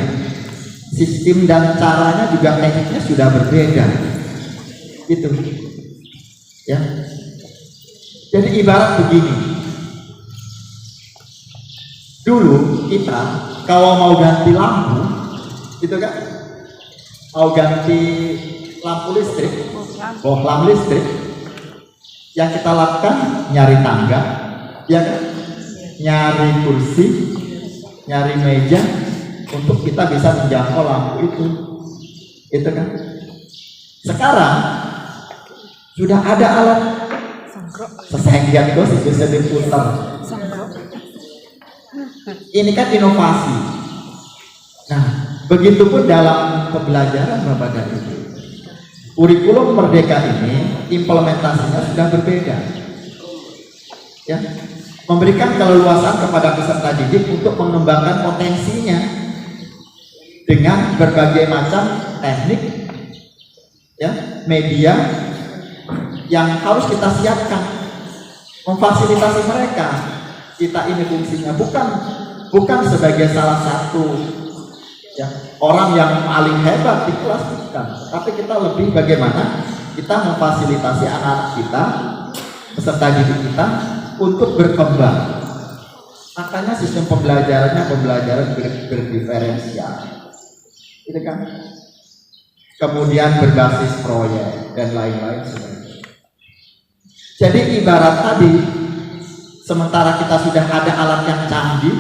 sistem dan caranya juga tekniknya sudah berbeda, gitu, ya. Jadi ibarat begini, dulu kita kalau mau ganti lampu, gitu kan, mau ganti lampu listrik, bohlam listrik, yang kita lakukan nyari tangga, ya kan, nyari kursi, nyari meja untuk kita bisa menjangkau lampu itu kan. Sekarang sudah ada alat sesenggian itu bisa diputar. Ini kan inovasi. Nah, begitupun dalam pembelajaran Bapak dan Ibu. Kurikulum Merdeka ini implementasinya sudah berbeda. Ya, memberikan keleluasan kepada peserta didik untuk mengembangkan potensinya dengan berbagai macam teknik, ya, media yang harus kita siapkan, memfasilitasi mereka. Kita ini fungsinya bukan sebagai salah satu, ya, orang yang paling hebat di kelas, bukan, tapi kita lebih bagaimana kita memfasilitasi anak-anak kita, peserta didik kita untuk berkembang. Makanya sistem pembelajarannya pembelajaran berdiferensial, itu kan, kemudian berbasis proyek dan lain-lain sebagainya. Jadi ibarat tadi, sementara kita sudah ada alat yang canggih,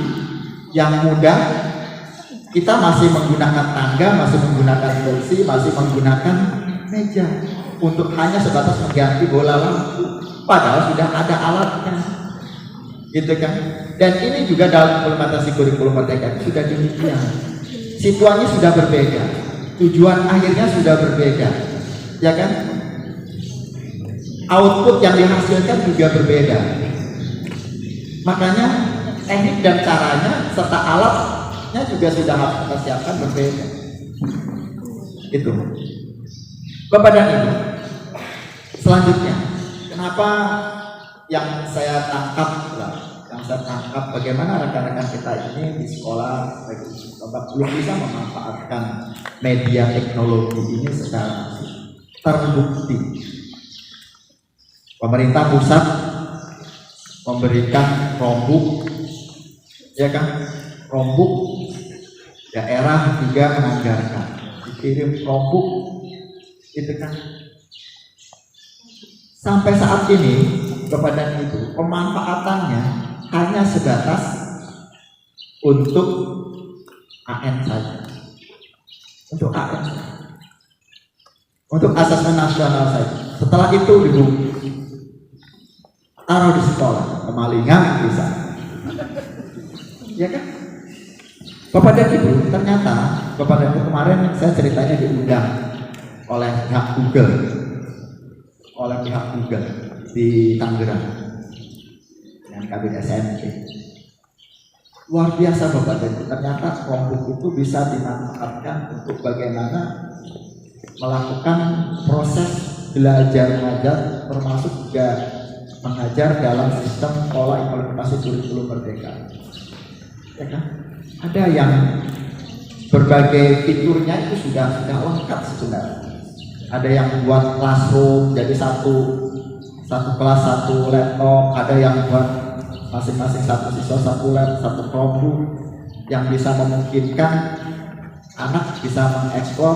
yang mudah, kita masih menggunakan tangga, masih menggunakan kursi, masih menggunakan meja untuk hanya sebatas mengganti bola lampu, padahal sudah ada alatnya, gitu kan. Dan ini juga dalam implementasi kurikulum Merdeka itu sudah demikian. Situasinya sudah berbeda, tujuan akhirnya sudah berbeda, ya kan. Output yang dihasilkan juga berbeda. Makanya teknik dan caranya serta alatnya juga sudah harus kita siapkan berbeda. Itu. Bapak dan Ibu, selanjutnya, kenapa yang saya tangkap bagaimana rekan-rekan kita ini di sekolah belum bisa memanfaatkan media teknologi ini secara terbukti. Pemerintah pusat memberikan Chromebook, ya kan, Chromebook, daerah juga menganggarkan dikirim Chromebook, itu kan, Sampai saat ini kepada itu pemanfaatannya hanya sebatas untuk AN saja, untuk AN, untuk asesmen nasional saja. Setelah itu taruh di sekolah, kemalingan bisa, ya kan? Bapak dan Ibu, ternyata Bapak dan Ibu kemarin saya ceritanya diundang oleh pihak Google, di Tangerang dengan kabin SMP. Luar biasa Bapak dan Ibu, ternyata Chromebook itu bisa dimanfaatkan untuk bagaimana melakukan proses belajar mengajar, termasuk juga mengajar dalam sistem pola implementasi kurikulum merdeka. Ya kan? Ada yang berbagai fiturnya itu sudah lengkap sebenarnya. Ada yang buat classroom, jadi satu kelas satu laptop, ada yang buat masing-masing satu siswa satu laptop, satu Chromebook, yang bisa memungkinkan anak bisa mengeksplor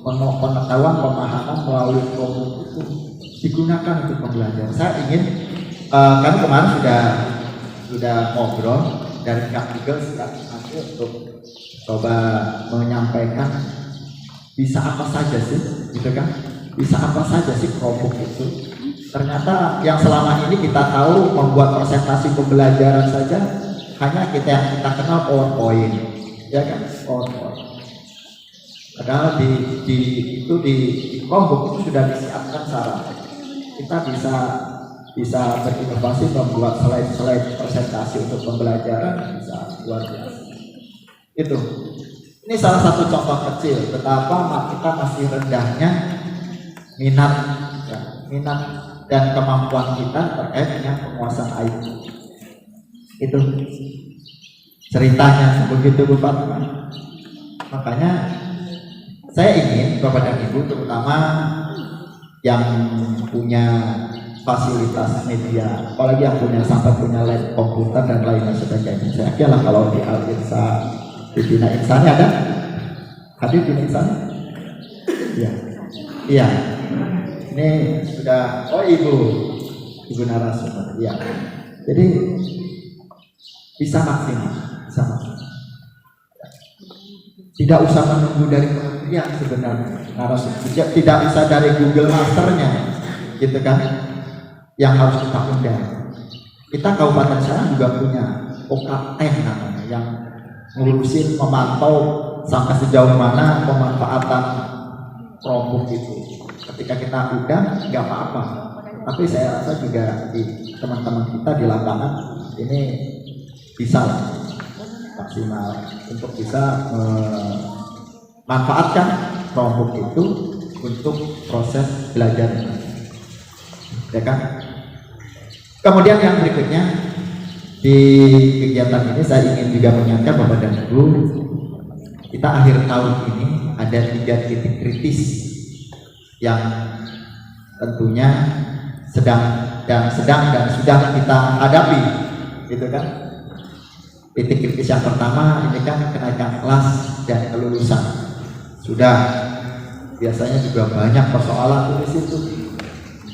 pengetahuan pemahaman melalui Chromebook itu digunakan untuk pembelajaran. Saya ingin kami kemarin sudah ngobrol dari pihak Google nanti untuk coba menyampaikan bisa apa saja sih, gitu kan? Bisa apa saja sih Chromebook itu? Ternyata yang selama ini kita tahu membuat presentasi pembelajaran saja hanya kita kenal PowerPoint, ya kan? PowerPoint. Padahal di Chromebook itu sudah disiapkan sarana. Kita bisa berinovasi membuat slide presentasi untuk pembelajaran, bisa luar biasa. Itu. Ini salah satu contoh kecil betapa kita masih rendahnya minat dan kemampuan kita terkait dengan penguasaan IT. Itu ceritanya begitu Bu Fatima. Makanya saya ingin Bapak dan Ibu, terutama yang punya fasilitas media, apalagi yang sampai punya lab komputer dan lain sebagainya. Saya kira kalau di Al-Irsa, di Bina Insani ada? Hadir Bina Insani? Iya. Ini sudah, Ibu narasumber. Iya. Jadi bisa maksimal. Tidak usah menunggu dari kementerian sebenarnya narasumber. Tidak usah dari Google Masternya, gitu kan? Yang harus kita undang. Kita Kabupaten Serang juga punya OKN namanya, yang ngurusin memantau sampai sejauh mana pemanfaatan Chromebook itu. Ketika kita undang nggak apa-apa, tapi saya rasa juga di teman-teman kita di lapangan ini bisa maksimal untuk bisa memanfaatkan Chromebook itu untuk proses belajar, ya kan? Kemudian yang berikutnya, di kegiatan ini saya ingin juga mengingatkan Bapak dan Ibu, kita akhir tahun ini ada 3 titik kritis yang tentunya sedang dan sudah kita hadapi, gitu kan? Titik kritis yang pertama ini kan kenaikan kelas dan kelulusan. Sudah biasanya juga banyak persoalan di situ,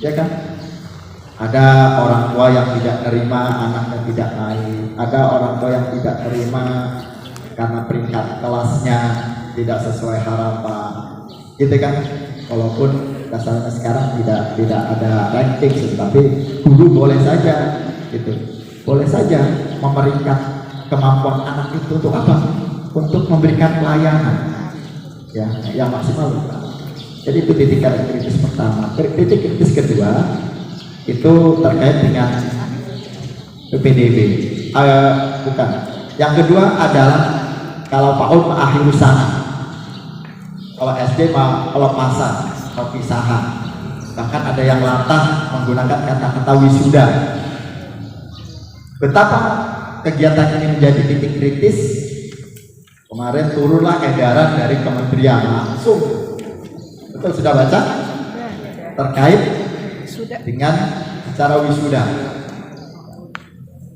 ya kan? Ada orang tua yang tidak terima anaknya tidak naik, ada orang tua yang tidak terima karena peringkat kelasnya tidak sesuai harapan, gitu kan? Walaupun dasarnya sekarang tidak ada ranking, tapi guru boleh saja, gitu, boleh saja memeringkat kemampuan anak itu untuk apa? Untuk memberikan pelayanan, ya, yang maksimal. Jadi itu titik kritis pertama. Titik kritis kedua itu terkait dengan PPDB. Bukan. Yang kedua adalah kalau PAUD akhir sana, kalau SD pelepasan, perpisahan. Bahkan ada yang latah menggunakan kata-kata wisuda. Betapa kegiatan ini menjadi titik kritis. Kemarin turunlah edaran dari kementerian langsung. Betul, sudah baca? Terkait dengan acara wisuda.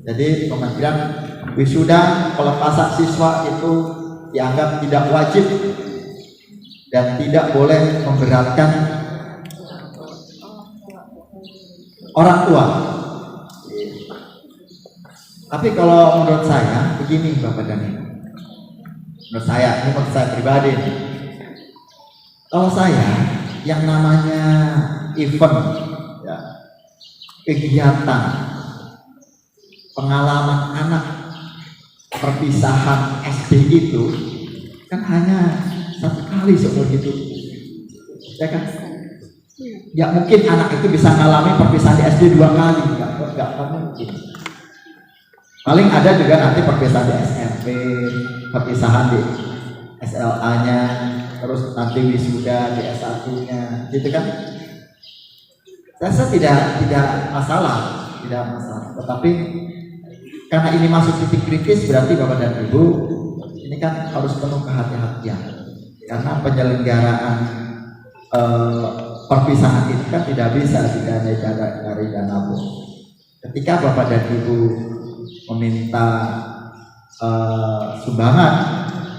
Jadi kementerian wisuda pelepasan siswa itu dianggap tidak wajib dan tidak boleh memberatkan orang tua. Tapi kalau menurut saya begini Bapak dan Ibu, menurut saya pribadi, kalau saya yang namanya event, ya, kegiatan, pengalaman anak, perpisahan SD itu kan hanya satu kali seumur hidup, ya kan? Ya mungkin anak itu bisa mengalami perpisahan di SD 2 kali, nggak mungkin. Paling ada juga nanti perpisahan di SMP, perpisahan di SLA-nya, terus nanti wisuda di S1-nya, gitu kan? Saya tidak masalah. Tetapi karena ini masuk titik kritis, berarti Bapak dan Ibu ini kan harus penuh kehati-hatian, karena penyelenggaraan perpisahan itu kan tidak bisa dari dana bos. Ketika Bapak dan Ibu meminta sumbangan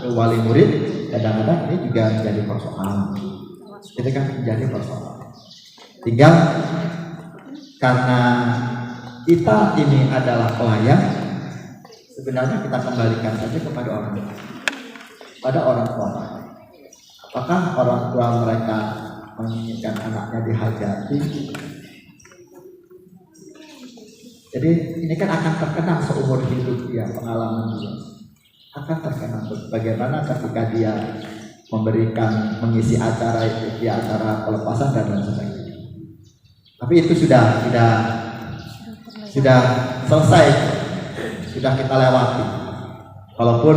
ke wali murid, kadang-kadang ini juga menjadi persoalan. Itu kan menjadi persoalan. Tinggal karena kita ini adalah pelayan, sebenarnya kita kembalikan saja kepada orang tua. Apakah orang tua mereka menginginkan anaknya dihajati? Jadi ini kan akan terkenang seumur hidup dia, pengalaman dia akan terkenang. Bagaimana ketika dia mengisi acara itu, di acara pelepasan dan lain sebagainya. Tapi itu sudah selesai, sudah kita lewati. Walaupun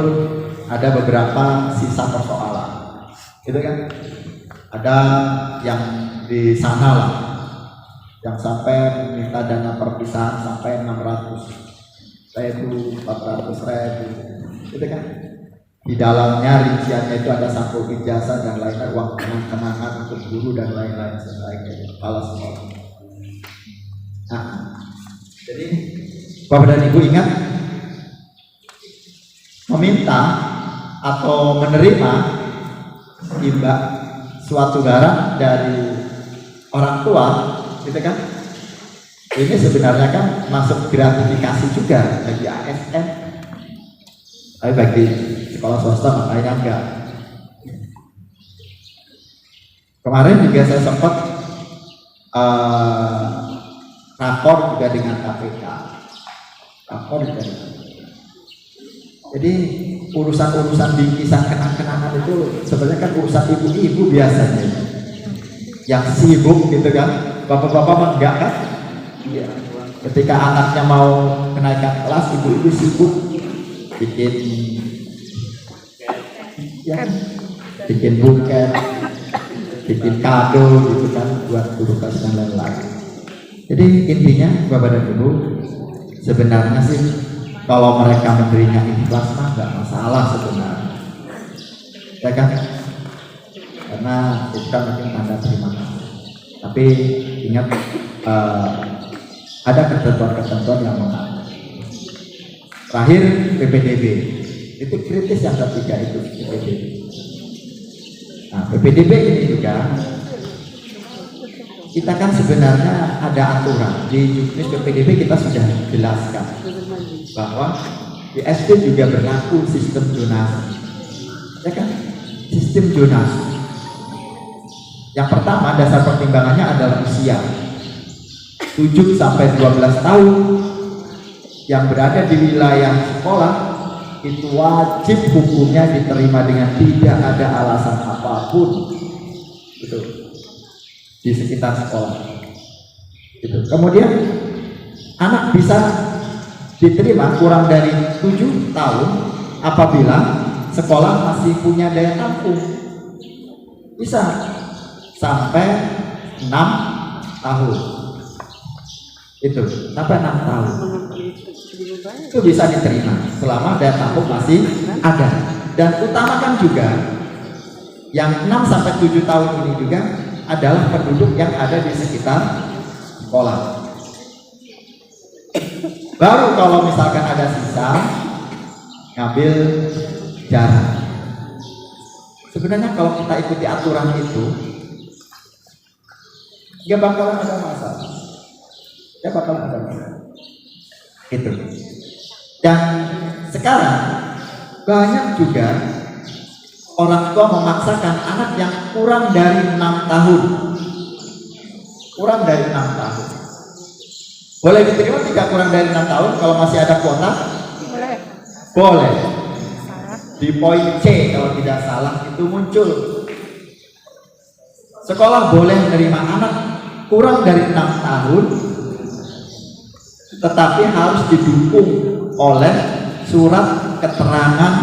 ada beberapa sisa persoalan, gitu kan? Ada yang di sana lah, yang sampai minta dana perpisahan sampai 600.000, 400.000, gitu kan? Di dalamnya rinciannya itu ada sampul ijazah dan lain-lain, uang kenang-kenangan untuk guru dan lain-lain sebagainya, kepala sekolah. Nah, jadi Bapak dan Ibu ingat, meminta atau menerima suatu barang dari orang tua, gitu kan? Ini sebenarnya kan masuk gratifikasi juga bagi ASN, tapi bagi sekolah swasta makanya enggak. Kemarin juga saya sempat rakor juga dengan KPK. Jadi urusan-urusan bingkisan kenang-kenangan itu sebenarnya kan urusan ibu-ibu biasanya, yang sibuk gitu kan. Bapak-bapak mah enggak kan? Iya. Ketika anaknya mau kenaikan kelas, ibu-ibu sibuk bikin buket, bikin kado gitu kan buat guru kelas dan lain-lain. Jadi intinya Bapak dan Ibu, sebenarnya sih kalau mereka memberinya ikhlas mah nggak masalah sebenarnya, ya kan? Karena itu kan mungkin tanda terima kasih. Tapi ingat, ada ketentuan-ketentuan yang mengatur. Terakhir PPDB, itu kritis yang ketiga itu PPDB. Nah, PPDB ini juga kita kan sebenarnya ada aturan di juknis PPDB, kita sudah jelaskan bahwa di SD juga berlaku sistem zonasi, ya kan? Sistem zonasi. Yang pertama, dasar pertimbangannya adalah usia 7 sampai 12 tahun yang berada di wilayah sekolah itu wajib hukumnya diterima dengan tidak ada alasan apapun, gitu, di sekitar sekolah. Gitu. Kemudian anak bisa diterima kurang dari 7 tahun apabila sekolah masih punya daya tampung. Bisa sampai 6 tahun. Itu sampai 6 tahun. Itu bisa diterima selama daya tampung masih ada. Dan utamakan juga yang 6 sampai 7 tahun ini juga adalah penduduk yang ada di sekitar sekolah. Baru kalau misalkan ada sisa, ngambil jarak. Sebenarnya kalau kita ikuti aturan itu, nggak bakalan ada masalah. Ya bakalan ada masalah. Itu. Dan sekarang banyak juga orang tua memaksakan anak yang kurang dari 6 tahun. Kurang dari 6 tahun. Boleh diterima tidak kurang dari 6 tahun kalau masih ada kuota? Boleh. Di poin C kalau tidak salah itu muncul. Sekolah boleh menerima anak kurang dari 6 tahun, tetapi harus didukung oleh surat keterangan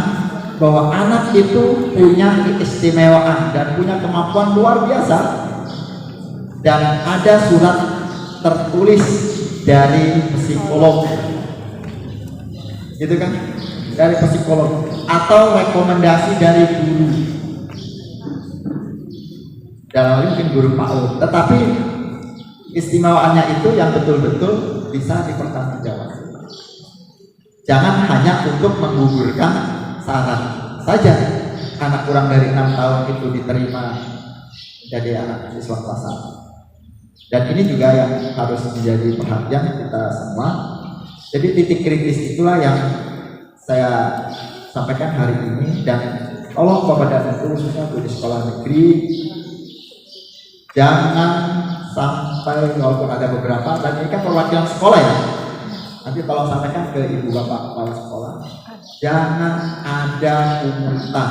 bahwa anak itu punya keistimewaan dan punya kemampuan luar biasa, dan ada surat tertulis dari psikolog, gitu kan, dari psikolog atau rekomendasi dari guru, dalam hal ini mungkin guru PAUD, tetapi istimewaannya itu yang betul-betul bisa dipertanggungjawabkan. Jangan hanya untuk menggugurkan syarat saja anak kurang dari 6 tahun itu diterima menjadi anak siswa kelas 1. Dan ini juga yang harus menjadi perhatian kita semua. Jadi titik kritis itulah yang saya sampaikan hari ini, dan tolong Bapak dan Ibu khususnya di sekolah negeri jangan sampai, walaupun ada beberapa, dan ini kan perwakilan sekolah ya, nanti tolong sampaikan ke ibu bapak kepala sekolah, jangan ada pungutan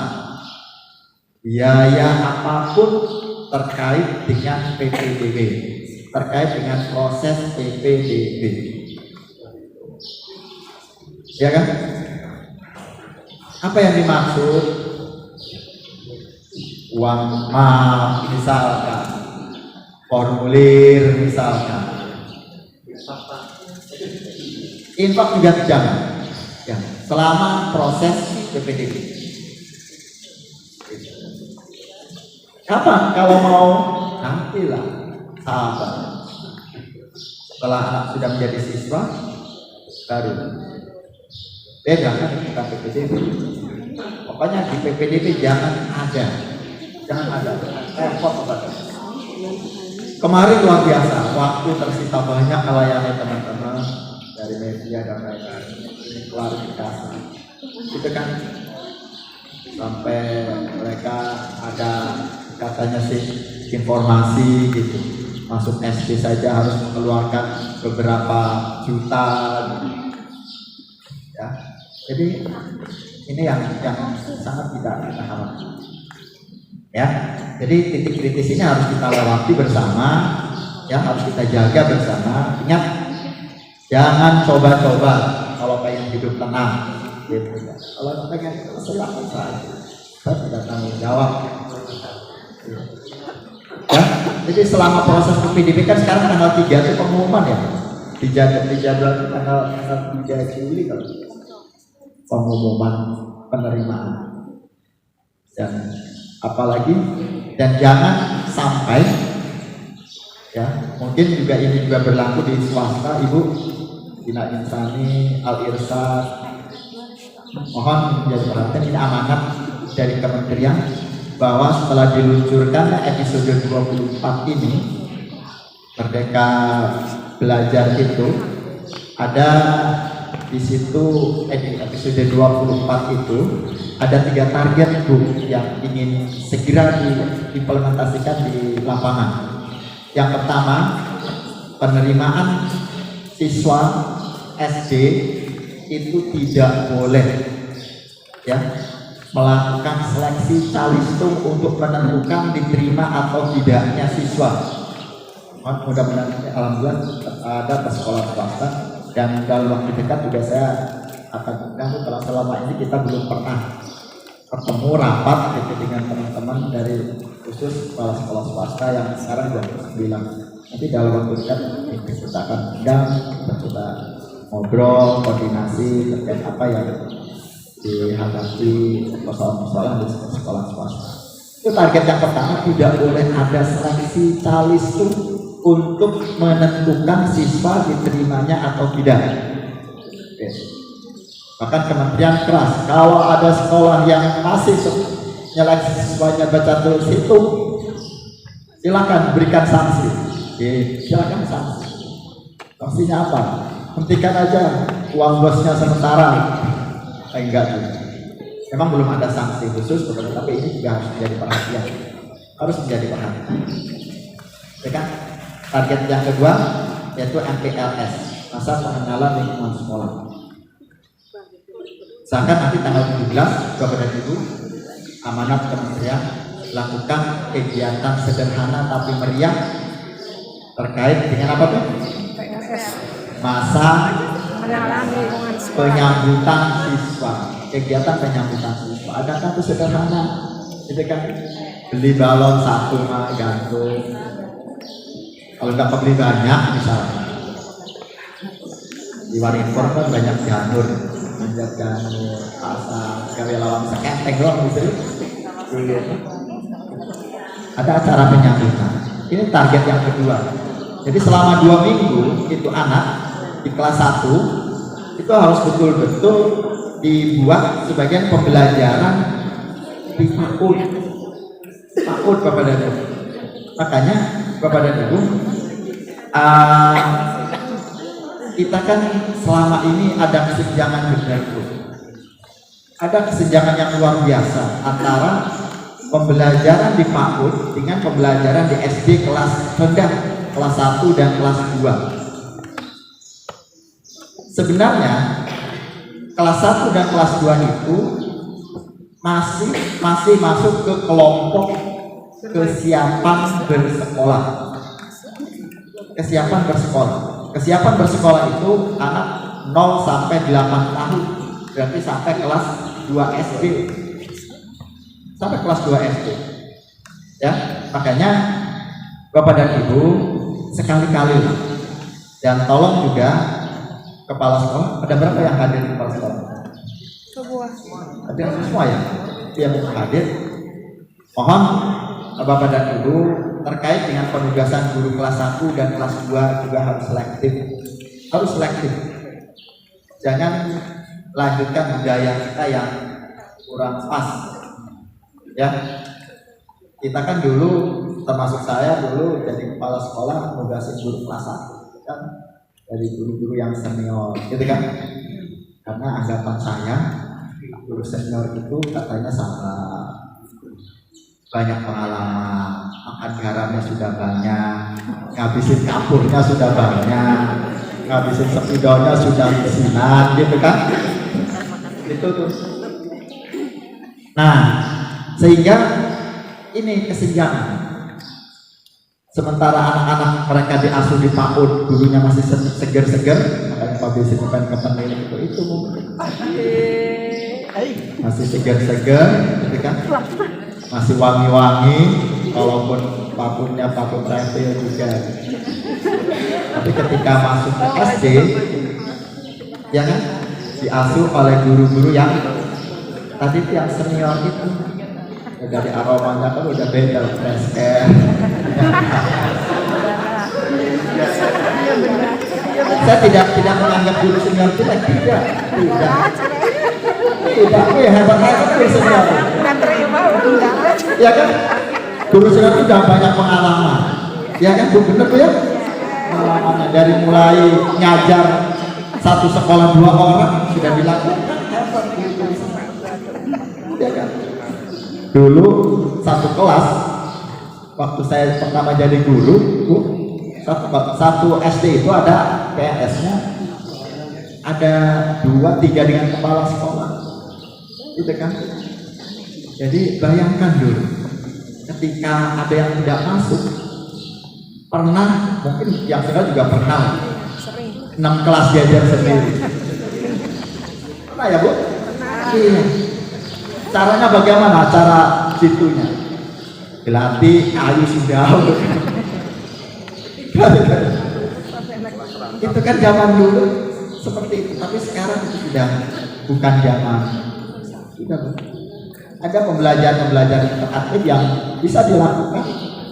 biaya apapun terkait dengan PPDB, terkait dengan proses PPDB, ya kan? Apa yang dimaksud? Uang maaf misalkan, formulir misalkan, infak juga jangan ya, selama proses PPDB. Kapan kalau mau? Nantilah, sabar. Setelah anak sudah menjadi siswa baru beda kan, bukan PPDB. Pokoknya di PPDB jangan ada repot banget. Kemarin luar biasa, waktu tersita banyak melayani teman-teman dari media dan lain-lain, ini klarifikasi, itu kan sampai mereka ada katanya sih informasi gitu, masuk SD saja harus mengeluarkan beberapa juta, ya. Jadi ini yang sangat tidak kita harapkan. Ya, jadi titik kritis ini harus kita lewati bersama, ya, harus kita jaga bersama. Ingat, jangan coba-coba kalau pengen hidup tenang, gitu. Kalau pengen silakan saja, saya tidak tanggung jawab. Ya, jadi selama proses PPDB kan sekarang tanggal 3 itu pengumuman ya, dijadwal tanggal 3 Juli kalau pengumuman penerimaan. Dan apalagi, dan jangan sampai ya, mungkin juga ini juga berlaku di swasta, Ibu Bina Insani, Al Irsyad, mohon menjadi perhatian, ini amanat dari kementerian bahwa setelah diluncurkan episode 24 ini, Merdeka Belajar itu ada di situ, di episode 24 itu ada 3 target Bu yang ingin segera diimplementasikan di lapangan. Yang pertama, penerimaan siswa SD itu tidak boleh ya melakukan seleksi calistung untuk menentukan diterima atau tidaknya siswa. Mudah-mudahan alhamdulillah ada sekolah swasta, dan dalam waktu dekat juga saya akan undang, kalau selama ini kita belum pernah ketemu rapat gitu dengan teman-teman dari khusus kepala sekolah swasta yang sekarang 29. Nanti dalam waktu dekat kita akan undang, kita ngobrol, koordinasi terkait apa yang dihadapi persoalan-persoalan di sekolah swasta. Itu target yang pertama, tidak boleh ada seleksi calistung untuk menentukan siswa diterimanya atau tidak. Oke. Bahkan kementerian keras, kalau ada sekolah yang masih nyeleksi siswanya baca tulis hitung, silakan berikan sanksi. Oke, silakan sanksi. Sanksinya apa? Hentikan aja uang bosnya sementara. Enggak juga. Memang belum ada sanksi khusus, tapi ini juga harus menjadi perhatian. Harus menjadi perhatian. Ya kan? Target yang kedua yaitu MPLS, masa pengenalan lingkungan sekolah. Misalkan nanti tanggal 17 Bapak dan Ibu amanat kementerian lakukan kegiatan sederhana tapi meriah terkait dengan apa tuh? Masa penyambutan siswa, kegiatan penyambutan siswa. Adakah itu sederhana? Itu kan beli balon satu mah gantung. Kalau nggak beli banyak misalnya di Waringpor kan banyak janur, pasang karyawan sekenteng doang gitu. Ada acara penyambutan. Ini target yang kedua. Jadi selama 2 minggu itu anak di kelas 1 itu harus betul-betul dibuat sebagian pembelajaran di PAUD Bapak dan Ibu. Makanya Bapak dan Ibu, kita kan selama ini ada kesenjangan generasi, ada kesenjangan yang luar biasa antara pembelajaran di PAUD dengan pembelajaran di SD kelas rendah, kelas 1 dan kelas 2. Sebenarnya kelas 1 dan kelas 2 itu masih masuk ke kelompok kesiapan bersekolah. Kesiapan bersekolah. Kesiapan bersekolah itu anak 0 sampai 8 tahun. Berarti sampai kelas 2 SD. Sampai kelas 2 SD. Ya, makanya Bapak dan Ibu sekali-kali dan tolong juga kepala sekolah, ada berapa yang hadir di kepala sekolah? Ada semua ya? Yang hadir. Mohon Bapak dan Ibu terkait dengan penugasan guru kelas 1 dan kelas 2 juga harus selektif. Harus selektif. Jangan lanjutkan budaya kita yang kurang pas. Ya. Kita kan dulu, termasuk saya dulu jadi kepala sekolah nugasin guru kelas 1 kan dari guru-guru yang senior, gitu kan? Karena anggapan saya guru senior itu katanya sama banyak pengalaman, makan garamnya sudah banyak, ngabisin kapurnya sudah banyak, ngabisin sepidolnya sudah besinan, gitu kan? Itu tuh. Nah, sehingga ini kesenjangan. Sementara anak-anak mereka diasuh di PAUD, gurunya masih seger-seger, makanya Pak Besi bukan kepentingan itu mungkin. Masih seger-seger, gitu kan? Masih wangi-wangi, walaupun pakunnya pakun reptil juga. Tapi ketika masuk ke SD, ya kan, diasuh oleh guru-guru yang tadi itu yang senior itu. Dari aromanya kan udah beda, fresh air. Saya tidak menganggap guru senior itu tidak. Ya hebat guru senior. Ya kan, guru senior itu sudah banyak pengalaman. Ya kan, Bu, bener Bu ya? Pengalamannya dari mulai ngajar satu sekolah 2 orang sudah dilakukan. Ya kan? Dulu satu kelas waktu saya pertama jadi guru, Bu, satu SD itu ada PNS-nya ada 2-3 dengan kepala sekolah, gitu kan? Jadi bayangkan dulu, ketika ada yang tidak masuk, pernah mungkin yang saya juga pernah 6 kelas diajar sendiri. Pernah ya Bu? Iya. Caranya bagaimana? Cara situnya dilatih kayu sudah. Itu kan zaman dulu seperti itu, tapi sekarang itu sudah bukan zaman. Sudah ada pembelajaran interaktif yang bisa dilakukan,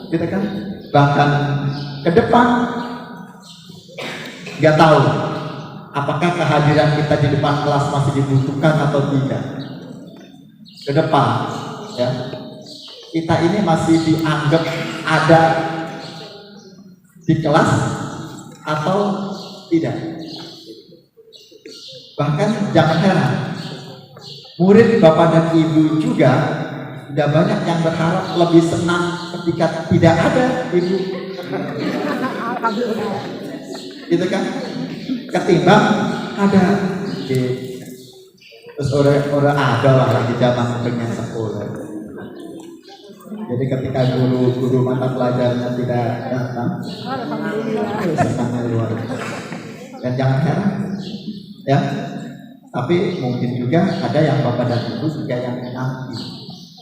gitu kan? Bahkan ke depan nggak tahu apakah kehadiran kita di depan kelas masih dibutuhkan atau tidak. Ke depan, ya, kita ini masih dianggap ada di kelas atau Tidak. Bahkan jangan heran, murid Bapak dan Ibu juga sudah banyak yang berharap lebih senang ketika tidak ada Ibu. Gitu kan? Ketimbang ada. Terus orang ada lah lagi zaman pengen sekolah. Jadi ketika guru mata pelajarannya tidak datang, senangnya luar biasa. Dan jangan heran, ya. Tapi mungkin juga ada yang Bapak dan Ibu juga yang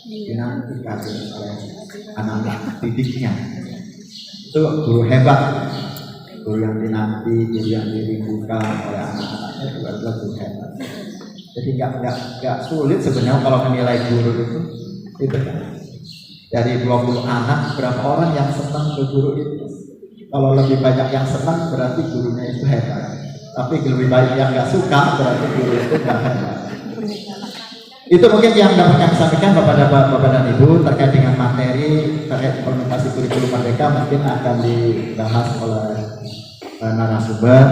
dinantikan oleh anak-anak didiknya. Itu guru hebat, guru yang dinanti, guru yang dirindukan oleh anak-anaknya itu adalah guru hebat. Jadi nggak sulit sebenarnya kalau menilai guru itu kan. Dari 20 anak berapa orang yang senang ke guru itu? Kalau lebih banyak yang senang berarti gurunya itu hebat. Tapi lebih banyak yang nggak suka berarti guru itu nggak hebat. Itu mungkin yang dapat kami sampaikan Bapak dan Ibu terkait dengan materi terkait implementasi kurikulum Merdeka mungkin akan dibahas oleh narasumber.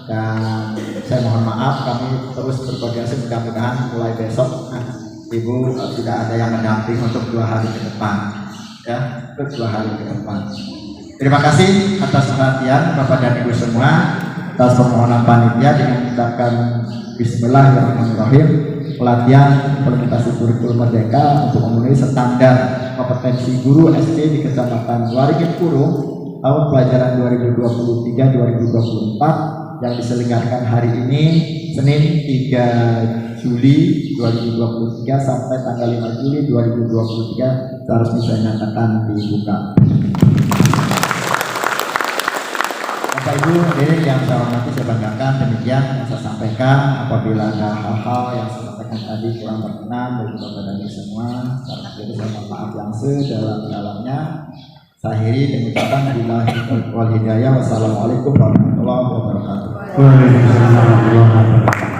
Dan saya mohon maaf kami terus berkoordinasi, mudah-mudahan mulai besok Ibu tidak ada yang mendamping untuk 2 hari ke depan, ya, untuk 2 hari ke depan. Terima kasih atas perhatian Bapak dan Ibu semua, atas permohonan panitia dengan mengucapkan Bismillahirrahmanirrahim. Pelatihan implementasi kurikulum Merdeka untuk memenuhi standar kompetensi guru SD di Kecamatan Waringin Kurung tahun pelajaran 2023-2024 yang diselenggarakan hari ini Senin 3 Juli 2023 sampai tanggal 5 Juli 2023 seharusnya saya nyatakan dibuka. Bapak Ibu hadirin yang saya hormati, saya banggakan, demikian yang saya sampaikan. Apabila ada hal-hal yang saya sampaikan tadi kurang berkenan bagi Bapak dan Ibu semua, jadi saya mohon maaf yang sedalam-dalamnya. Saya akhiri dengan ucapan billahi wal hidayah. Wassalamualaikum warahmatullahi wabarakatuh. Waalaikumsalam warahmatullahi wabarakatuh.